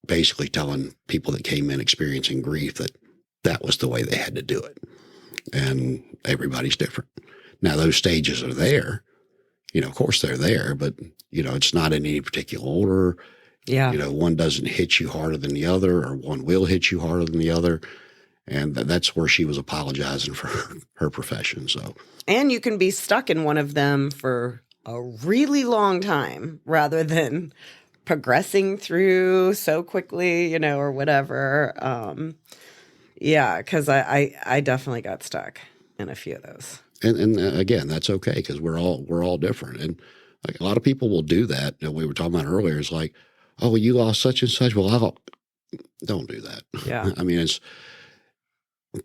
basically telling people that came in experiencing grief that was the way they had to do it. And everybody's different. Now, those stages are there. You know, of course they're there, but, you know, it's not in any particular order. Yeah. You know, one doesn't hit you harder than the other, or one will hit you harder than the other. And that's where she was apologizing for her profession. So, and you can be stuck in one of them for a really long time rather than progressing through so quickly, you know, or whatever. Yeah, because I definitely got stuck in a few of those. And again, that's okay, because we're all different. And like, a lot of people will do that. You know, we were talking about earlier. It's like, oh, you lost such and such. Well, don't do that. Yeah. I mean, if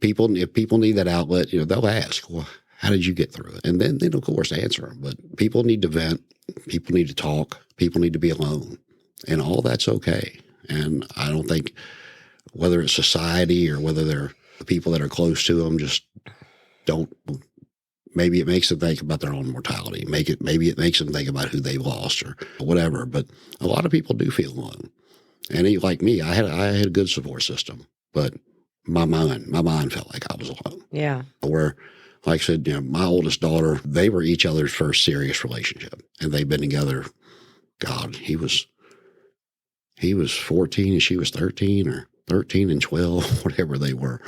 people need that outlet, you know, they'll ask, well, how did you get through it? And then of course answer them. But people need to vent. People need to talk. People need to be alone, and all that's okay. And I don't think, whether it's society or whether they're the people that are close to them, just don't. Maybe it makes them think about their own mortality. Maybe it makes them think about who they've lost or whatever. But a lot of people do feel alone. And like me, I had a good support system, but my mind felt like I was alone. Yeah. Where, like I said, you know, my oldest daughter, they were each other's first serious relationship, and they've been together. God, he was 14 and she was 13, or 13 and 12, whatever they were.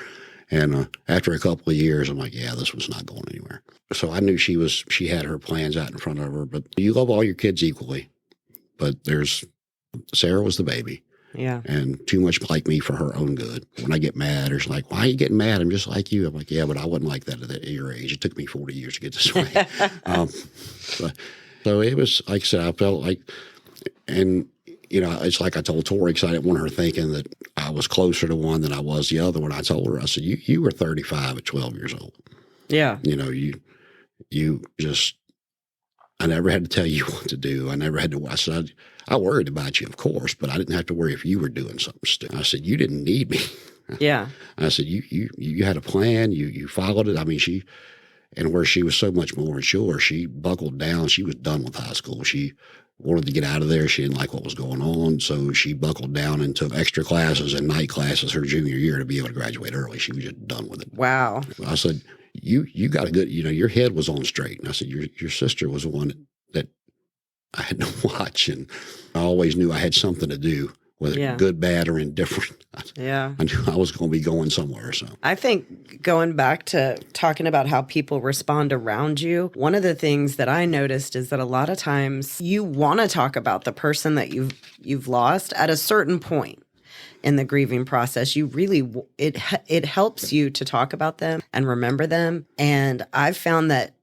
And after a couple of years, I'm like, yeah, this was not going anywhere. So I knew she had her plans out in front of her. But you love all your kids equally. But Sarah was the baby. Yeah. And too much like me for her own good. When I get mad, or she's like, why are you getting mad? I'm just like you. I'm like, yeah, but I wasn't like that at your age. It took me 40 years to get this way. So it was, like I said, I felt like, and you know, it's like I told Tori, because I didn't want her thinking that I was closer to one than I was the other. When I told her, I said, you were 35 at 12 years old. Yeah. You know, you just, I never had to tell you what to do. I never had to, I said, I worried about you, of course, but I didn't have to worry if you were doing something stupid. I said, you didn't need me. Yeah. I said, you had a plan, you followed it. I mean, and where she was so much more mature, she buckled down. She was done with high school. She wanted to get out of there. She didn't like what was going on. So she buckled down and took extra classes and night classes her junior year to be able to graduate early. She was just done with it. Wow. I said, you got a good, you know, your head was on straight. And I said, your sister was the one that I had to watch. And I always knew I had something to do, whether good, bad, or indifferent. Yeah. I knew I was going to be going somewhere. So I think, going back to talking about how people respond around you, one of the things that I noticed is that a lot of times you want to talk about the person that you've lost at a certain point in the grieving process. You really, it helps you to talk about them and remember them. And I've found that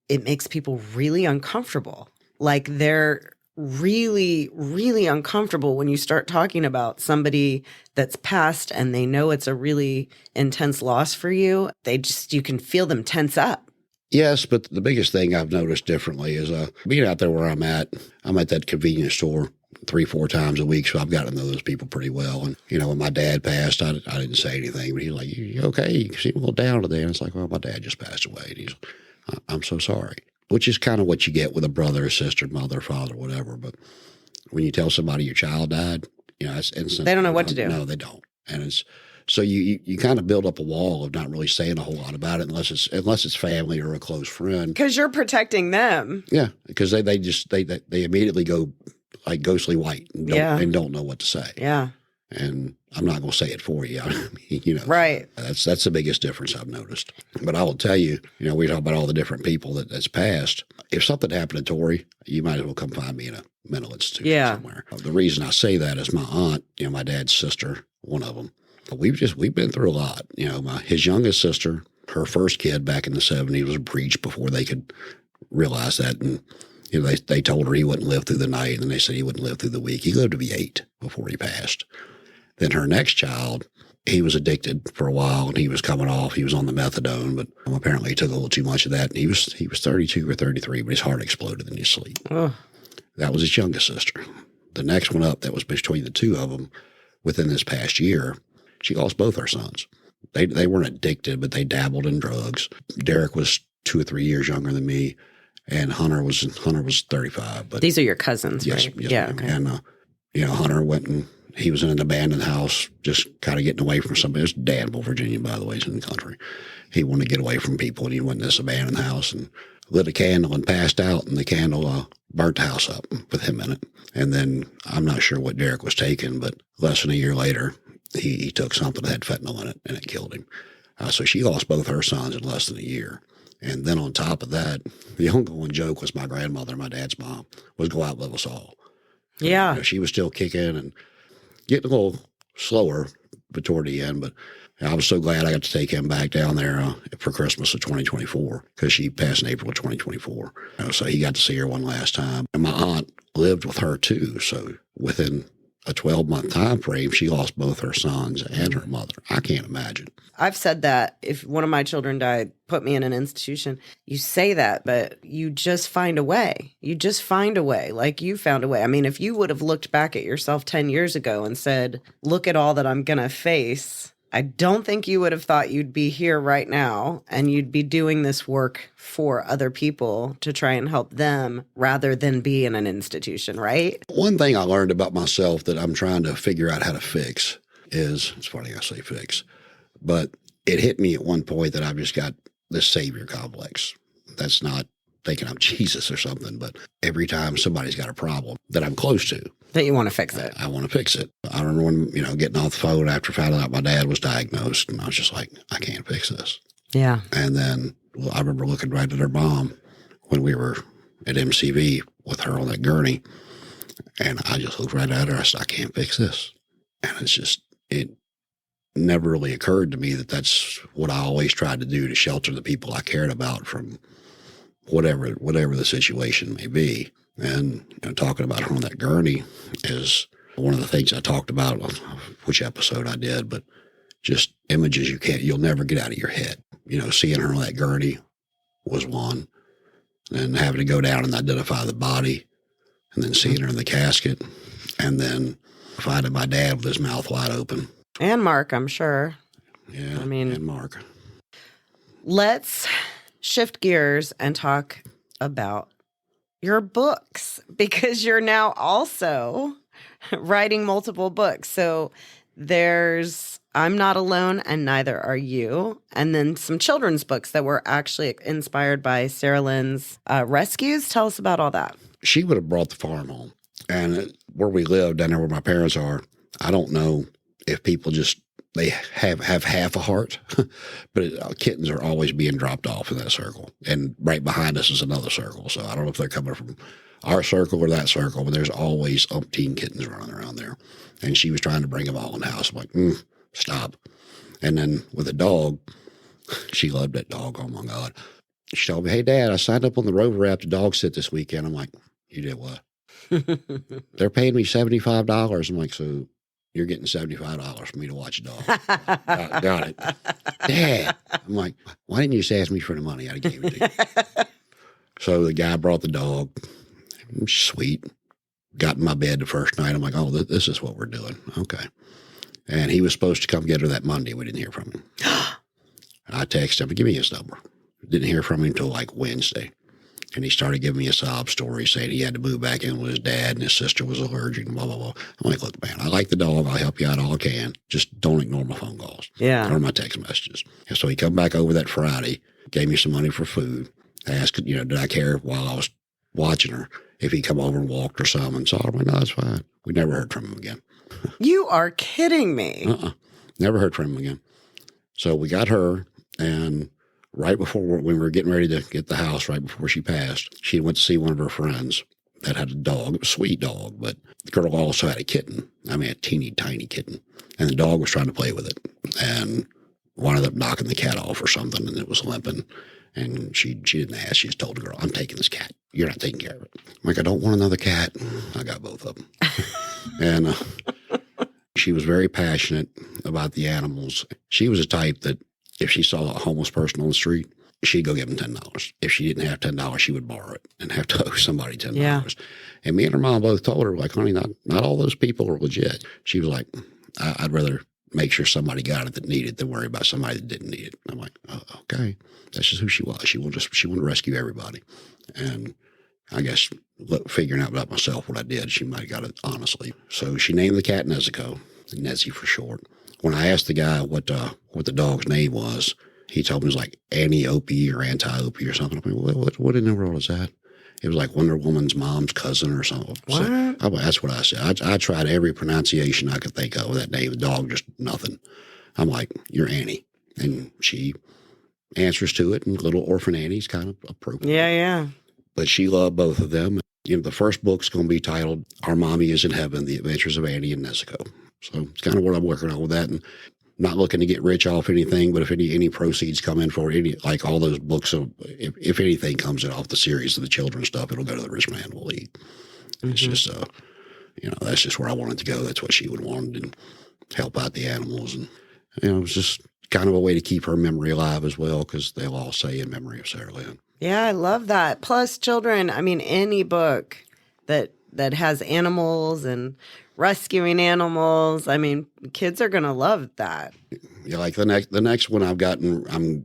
it makes people really uncomfortable. Like, they're really, really uncomfortable when you start talking about somebody that's passed and they know it's a really intense loss for you. You can feel them tense up. Yes, but the biggest thing I've noticed differently is being out there where I'm at that convenience store 3-4 times a week, so I've gotten to know those people pretty well. And, you know, when my dad passed, I didn't say anything, but he was like, you okay? You seem a little down today. And it's like, well, my dad just passed away. And I'm so sorry. which is kind of what you get with a brother, sister, mother, father, whatever. But when you tell somebody your child died, it's instant. They don't know what to do. No, they don't. And it's so you kind of build up a wall of not really saying a whole lot about it unless it's family or a close friend. Because you're protecting them. Yeah, because they immediately go like ghostly white and don't know what to say. Yeah. And I'm not going to say it for you. I mean, Right. That's the biggest difference I've noticed. But I will tell you, we talk about all the different people that's passed. If something happened to Tori, you might as well come find me in a mental institution somewhere. The reason I say that is my aunt, my dad's sister, one of them. But we've been through a lot. His youngest sister, her first kid back in the 70s was breached before they could realize that. And they told her he wouldn't live through the night, and then they said he wouldn't live through the week. He lived to be 8 before he passed. Then her next child, he was addicted for a while, and he was coming off. He was on the methadone, but apparently he took a little too much of that. And he was 32 or 33, but his heart exploded in his sleep. Oh. That was his youngest sister. The next one up, that was between the two of them, within this past year, she lost both her sons. They weren't addicted, but they dabbled in drugs. Derek was 2 or 3 years younger than me, and Hunter was 35. But these are your cousins, yes, right? Yes, yeah. Okay. And Hunter went and he was in an abandoned house, just kind of getting away from somebody. It was Danville, Virginia, by the way, it's in the country. He wanted to get away from people, and he went in this abandoned house and lit a candle and passed out, and the candle burnt the house up with him in it. And then I'm not sure what Derek was taking, but less than a year later, he took something that had fentanyl in it, and it killed him. So she lost both her sons in less than a year. And then on top of that, the ongoing joke was my grandmother, my dad's mom, was go out and live us all. Yeah. She was still kicking and getting a little slower toward the end, but I was so glad I got to take him back down there for Christmas of 2024, because she passed in April of 2024. So he got to see her one last time. And my aunt lived with her too. So within a 12-month time frame, she lost both her sons and her mother. I can't imagine. I've said that if one of my children died, put me in an institution, you say that, but you just find a way. You just find a way, like you found a way. I mean, if you would have looked back at yourself 10 years ago and said, look at all that I'm going to face, I don't think you would have thought you'd be here right now and you'd be doing this work for other people to try and help them rather than be in an institution, right? One thing I learned about myself that I'm trying to figure out how to fix is, it's funny I say fix, but it hit me at one point that I've just got this savior complex. That's not thinking I'm Jesus or something, but every time somebody's got a problem that I'm close to, that you want to fix it. I want to fix it. I remember when, getting off the phone after finding out my dad was diagnosed, and I was just like, I can't fix this. Yeah. And then I remember looking right at her mom when we were at MCV with her on that gurney, and I just looked right at her. I said, I can't fix this. And it never really occurred to me that that's what I always tried to do, to shelter the people I cared about from whatever the situation may be. And talking about her on that gurney is one of the things I talked about, which episode I did, but just images you'll never get out of your head. Seeing her on that gurney was one, and having to go down and identify the body, and then seeing her in the casket, and then finding my dad with his mouth wide open. And Mark, I'm sure. Yeah, and Mark. Let's shift gears and talk about your books, because you're now also writing multiple books. So there's I'm Not Alone and Neither Are You, and then some children's books that were actually inspired by Sarah Linn's rescues. Tell us about all that. She would have brought the farm home. And where we live, down there where my parents are, I don't know if people they have half a heart, but kittens are always being dropped off in that circle. And right behind us is another circle. So I don't know if they're coming from our circle or that circle, but there's always umpteen kittens running around there. And she was trying to bring them all in the house. I'm like, stop. And then with a dog, she loved that dog. Oh my God. She told me, hey, Dad, I signed up on the Rover app to dog sit this weekend. I'm like, you did what? They're paying me $75. I'm like, so you're getting $75 for me to watch a dog. Got it. Dad. I'm like, why didn't you just ask me for the money? I'd have gave it to you. So the guy brought the dog. Sweet. Got in my bed the first night. I'm like, oh, this is what we're doing. Okay. And he was supposed to come get her that Monday. We didn't hear from him. I texted him, give me his number. Didn't hear from him until like Wednesday. And he started giving me a sob story saying he had to move back in with his dad and his sister was allergic and blah, blah, blah. I'm like, look, man, I like the dog. I'll help you out all I can. Just don't ignore my phone calls or my text messages. And so he come back over that Friday, gave me some money for food. I asked, did I care while I was watching her if he come over and walked or something? And so I'm like, no, that's fine. We never heard from him again. You are kidding me. Never heard from him again. So we got her, and right before when we were getting ready to get the house, right before she passed, she went to see one of her friends that had a dog. It was a sweet dog, but the girl also had a kitten. I mean, a teeny tiny kitten. And the dog was trying to play with it and wound up knocking the cat off or something, and it was limping. And she didn't ask. She just told the girl, I'm taking this cat. You're not taking care of it. I'm like, I don't want another cat. I got both of them. And she was very passionate about the animals. She was a type that if she saw a homeless person on the street, she'd go give them $10. If she didn't have $10, she would borrow it and have to owe somebody $10. Yeah. And me and her mom both told her, like, honey, not all those people are legit. She was like, I'd rather make sure somebody got it that needed it than worry about somebody that didn't need it. I'm like, oh, okay. That's just who she was. She wanted to rescue everybody. And I guess figuring out about myself what I did, she might have got it honestly. So she named the cat Nezuko, Nezzy for short. When I asked the guy what the dog's name was, he told me it was like Annie-Opie or Anti-Opie or something. I mean, what in the world is that? It was like Wonder Woman's mom's cousin or something. What? So, that's what I said. I tried every pronunciation I could think of that name. The dog, just nothing. I'm like, you're Annie. And she answers to it, and little orphan Annie's kind of appropriate. Yeah. But she loved both of them. The first book's going to be titled Our Mommy is in Heaven, The Adventures of Annie and Nezuko. So it's kind of what I'm working on with that. And not looking to get rich off anything, but if any proceeds come in for any, like all those books, if anything comes in off the series of the children's stuff, it'll go to the Richmond Animal League. Mm-hmm. It's just, that's just where I wanted to go. That's what she would want, and help out the animals. And, it was just kind of a way to keep her memory alive as well, because they'll all say in memory of Sarah Linn. Yeah, I love that. Plus children, I mean, any book that has animals and rescuing animals, I mean, kids are going to love that. Yeah, like the next one I've gotten, I'm,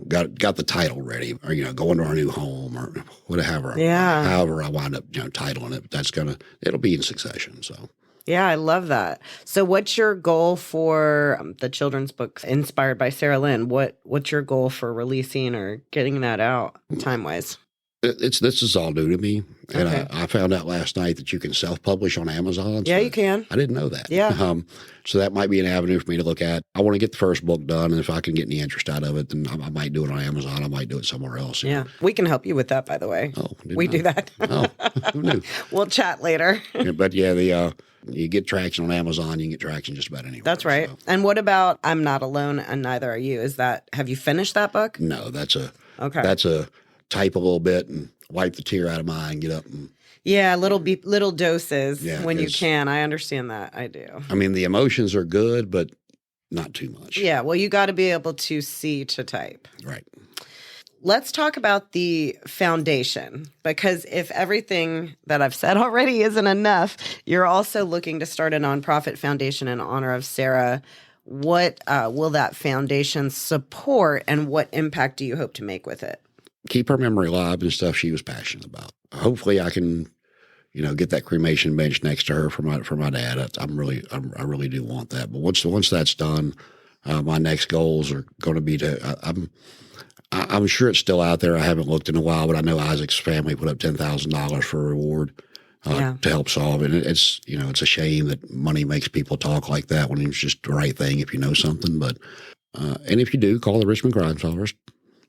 got the title ready, or, going to our new home or whatever. Yeah. However I wind up, titling it, it'll be in succession. So. Yeah, I love that. So what's your goal for the children's book inspired by Sarah Linn? What's your goal for releasing or getting that out time-wise? This is all new to me. And okay. I found out last night that you can self-publish on Amazon. Yeah, you can. I didn't know that. Yeah. So that might be an avenue for me to look at. I want to get the first book done, and if I can get any interest out of it, then I might do it on Amazon. I might do it somewhere else. Yeah. We can help you with that, by the way. Oh, we do that. Oh, who knew? We'll chat later. Yeah, but yeah, you get traction on Amazon, you can get traction just about anywhere. That's right. So. And what about I'm Not Alone and Neither Are You? Have you finished that book? No, that's a type a little bit and wipe the tear out of mine and get up and. Yeah, little doses when you can. I understand that. I do. I mean, the emotions are good, but not too much. Yeah, well, you got to be able to see to type. Right. Let's talk about the foundation, because if everything that I've said already isn't enough, you're also looking to start a nonprofit foundation in honor of Sarah. What will that foundation support, and what impact do you hope to make with it? Keep her memory alive and stuff she was passionate about. Hopefully I can, get that cremation bench next to her for my dad. I really do want that. But once that's done, my next goals are going to be I'm sure it's still out there. I haven't looked in a while, but I know Isaac's family put up $10,000 for a reward to help solve it. And it's a shame that money makes people talk like that when it's just the right thing if you know something. But and if you do, call the Richmond Crime Solvers.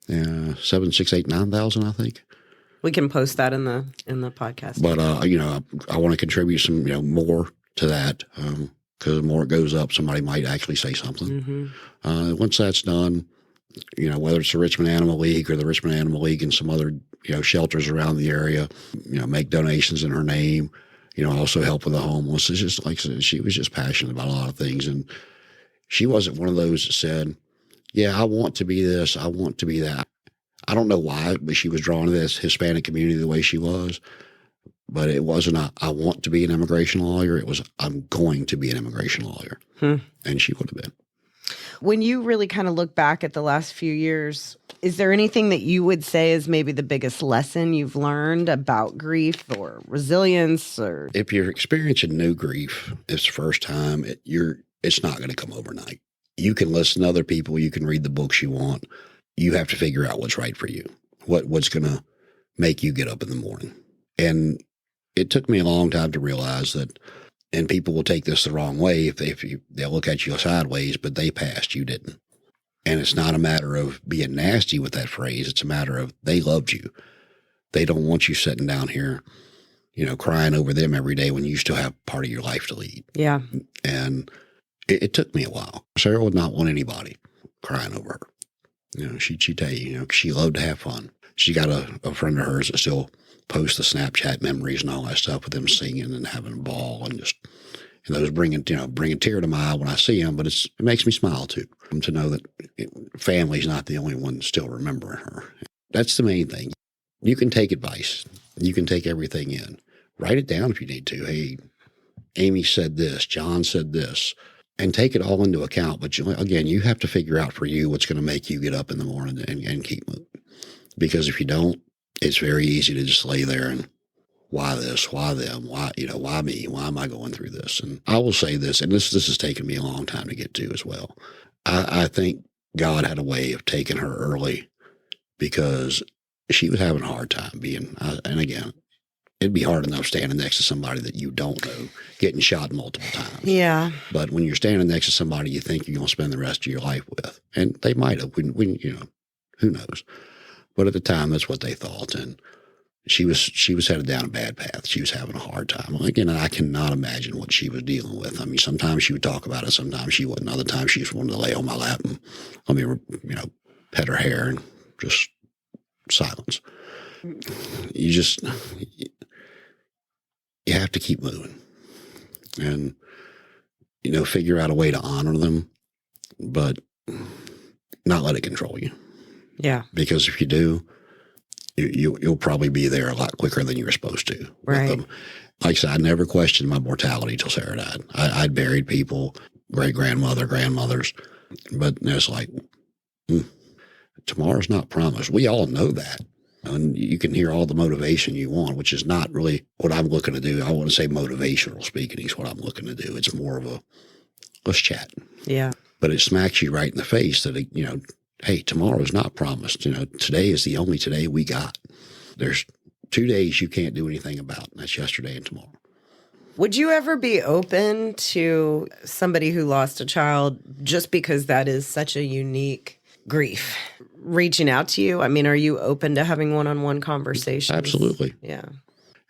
768-9000, I think. We can post that in the podcast. But I want to contribute some more to that, because the more it goes up, somebody might actually say something. Mm-hmm. Once that's done, whether it's the Richmond Animal League or the Richmond Animal League and some other shelters around the area, make donations in her name. Also help with the homeless. It's just like I said, she was just passionate about a lot of things, and she wasn't one of those that said, yeah, I want to be this, I want to be that. I don't know why, but she was drawn to this Hispanic community the way she was. But it wasn't I want to be an immigration lawyer. It was I'm going to be an immigration lawyer. And she would have been. When you really kind of look back at the last few years, is there anything that you would say is maybe the biggest lesson you've learned about grief or resilience? Or if you're experiencing new grief, it's the first time, it's not going to come overnight. You can listen to other people. You can read the books you want. You have to figure out what's right for you, what's going to make you get up in the morning. And it took me a long time to realize that, and people will take this the wrong way they'll look at you sideways, but they passed, you didn't. And it's not a matter of being nasty with that phrase. It's a matter of they loved you. They don't want you sitting down here, crying over them every day when you still have part of your life to lead. Yeah. And it took me a while. Sarah would not want anybody crying over her. She'd tell you, she loved to have fun. She got a friend of hers that still posts the Snapchat memories and all that stuff with them singing and having a ball and just, those bring a tear to my eye when I see them, but it makes me smile too, to know that family's not the only one still remembering her. That's the main thing. You can take advice. You can take everything in. Write it down if you need to. Hey, Amy said this, John said this, and take it all into account. But again, you have to figure out for you what's going to make you get up in the morning and keep moving. Because if you don't, it's very easy to just lay there and why this, why them, why me, why am I going through this? And I will say this, and this has taken me a long time to get to as well. I think God had a way of taking her early because she was having a hard time being, and again, it'd be hard enough standing next to somebody that you don't know, getting shot multiple times. Yeah. But when you're standing next to somebody you think you're going to spend the rest of your life with, and they might have, when who knows? But at the time, that's what they thought. And she was headed down a bad path. She was having a hard time. Again, I cannot imagine what she was dealing with. I mean, sometimes she would talk about it. Sometimes she wouldn't. Other times she just wanted to lay on my lap and let me, pet her hair and just silence. You have to keep moving and, figure out a way to honor them, but not let it control you. Yeah. Because if you do, you'll probably be there a lot quicker than you were supposed to. Right. With them. Like I said, I never questioned my mortality till Sarah died. I'd buried people, great-grandmother, grandmothers, but it's like, tomorrow's not promised. We all know that. And you can hear all the motivation you want, which is not really what I'm looking to do. I want to say motivational speaking is what I'm looking to do. It's more of a, let's chat. Yeah. But it smacks you right in the face that, hey, tomorrow's not promised. Today is the only today we got. There's 2 days you can't do anything about, and that's yesterday and tomorrow. Would you ever be open to somebody who lost a child just because that is such a unique grief reaching out to you? I mean, are you open to having one-on-one conversations? Absolutely. Yeah.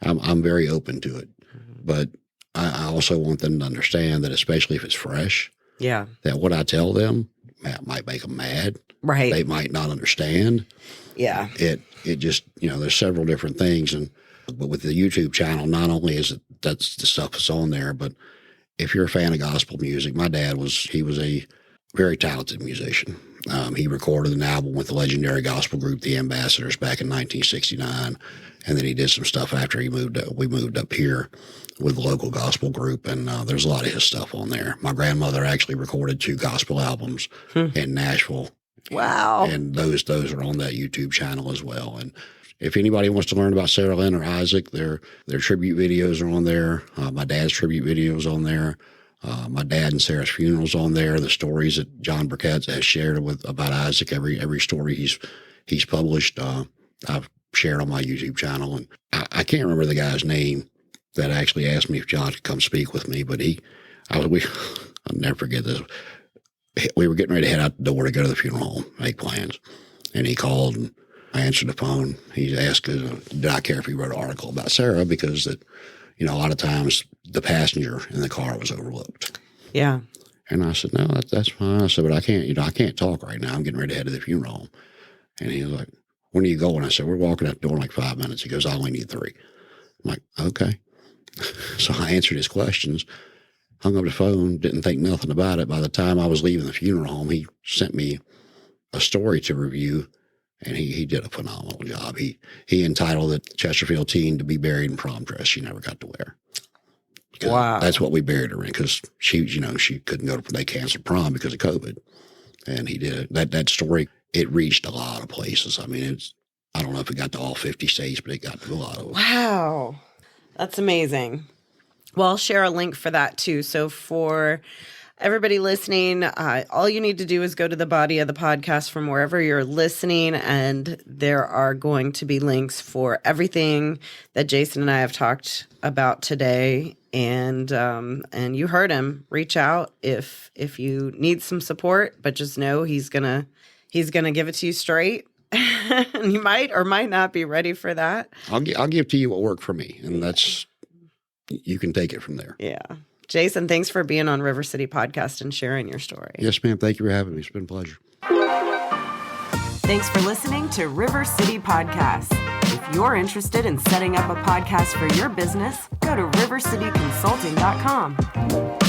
I'm very open to it. Mm-hmm. But I also want them to understand that, especially if it's fresh, that what I tell them might make them mad. Right. They might not understand. Yeah. It just, there's several different things. But with the YouTube channel, not only is it that's the stuff that's on there, but if you're a fan of gospel music, my dad was a very talented musician. He recorded an album with the legendary gospel group, the Ambassadors, back in 1969. And then he did some stuff after we moved up here with the local gospel group. And there's a lot of his stuff on there. My grandmother actually recorded 2 gospel albums in Nashville. Wow. And those are on that YouTube channel as well. And if anybody wants to learn about Sarah Linn or Isaac, their tribute videos are on there. My dad's tribute videos on there. My dad and Sarah's funeral's on there. The stories that John Burkett has shared about Isaac, every story he's published, I've shared on my YouTube channel. And I can't remember the guy's name that actually asked me if John could come speak with me, but I'll never forget this. We were getting ready to head out the door to go to the funeral home, make plans. And he called and I answered the phone. He asked, did I care if he wrote an article about Sarah? Because a lot of times the passenger in the car was overlooked. Yeah. And I said, no, that's fine. I said, but I can't talk right now. I'm getting ready to head to the funeral home. And he was like, when are you going? I said, we're walking out the door in like 5 minutes. He goes, I only need 3. I'm like, okay. So I answered his questions, hung up the phone, didn't think nothing about it. By the time I was leaving the funeral home, he sent me a story to review, and he did a phenomenal job. He entitled it Chesterfield Teen to be buried in prom dress she never got to wear. Wow. That's what we buried her in, because she couldn't go to, they canceled prom because of COVID. And he did it. That story, it reached a lot of places. I mean, I don't know if it got to all 50 states, but it got to a lot of them. Wow. That's amazing. Well, I'll share a link for that too. So for everybody listening, all you need to do is go to the body of the podcast from wherever you're listening, and there are going to be links for everything that Jason and I have talked about today. And you heard him. Reach out if you need some support, but just know he's gonna give it to you straight. And you might or might not be ready for that. I'll give to you what worked for me, and you can take it from there. Yeah. Jason, thanks for being on River City Podcast and sharing your story. Yes, ma'am. Thank you for having me. It's been a pleasure. Thanks for listening to River City Podcast. If you're interested in setting up a podcast for your business, go to rivercityconsulting.com.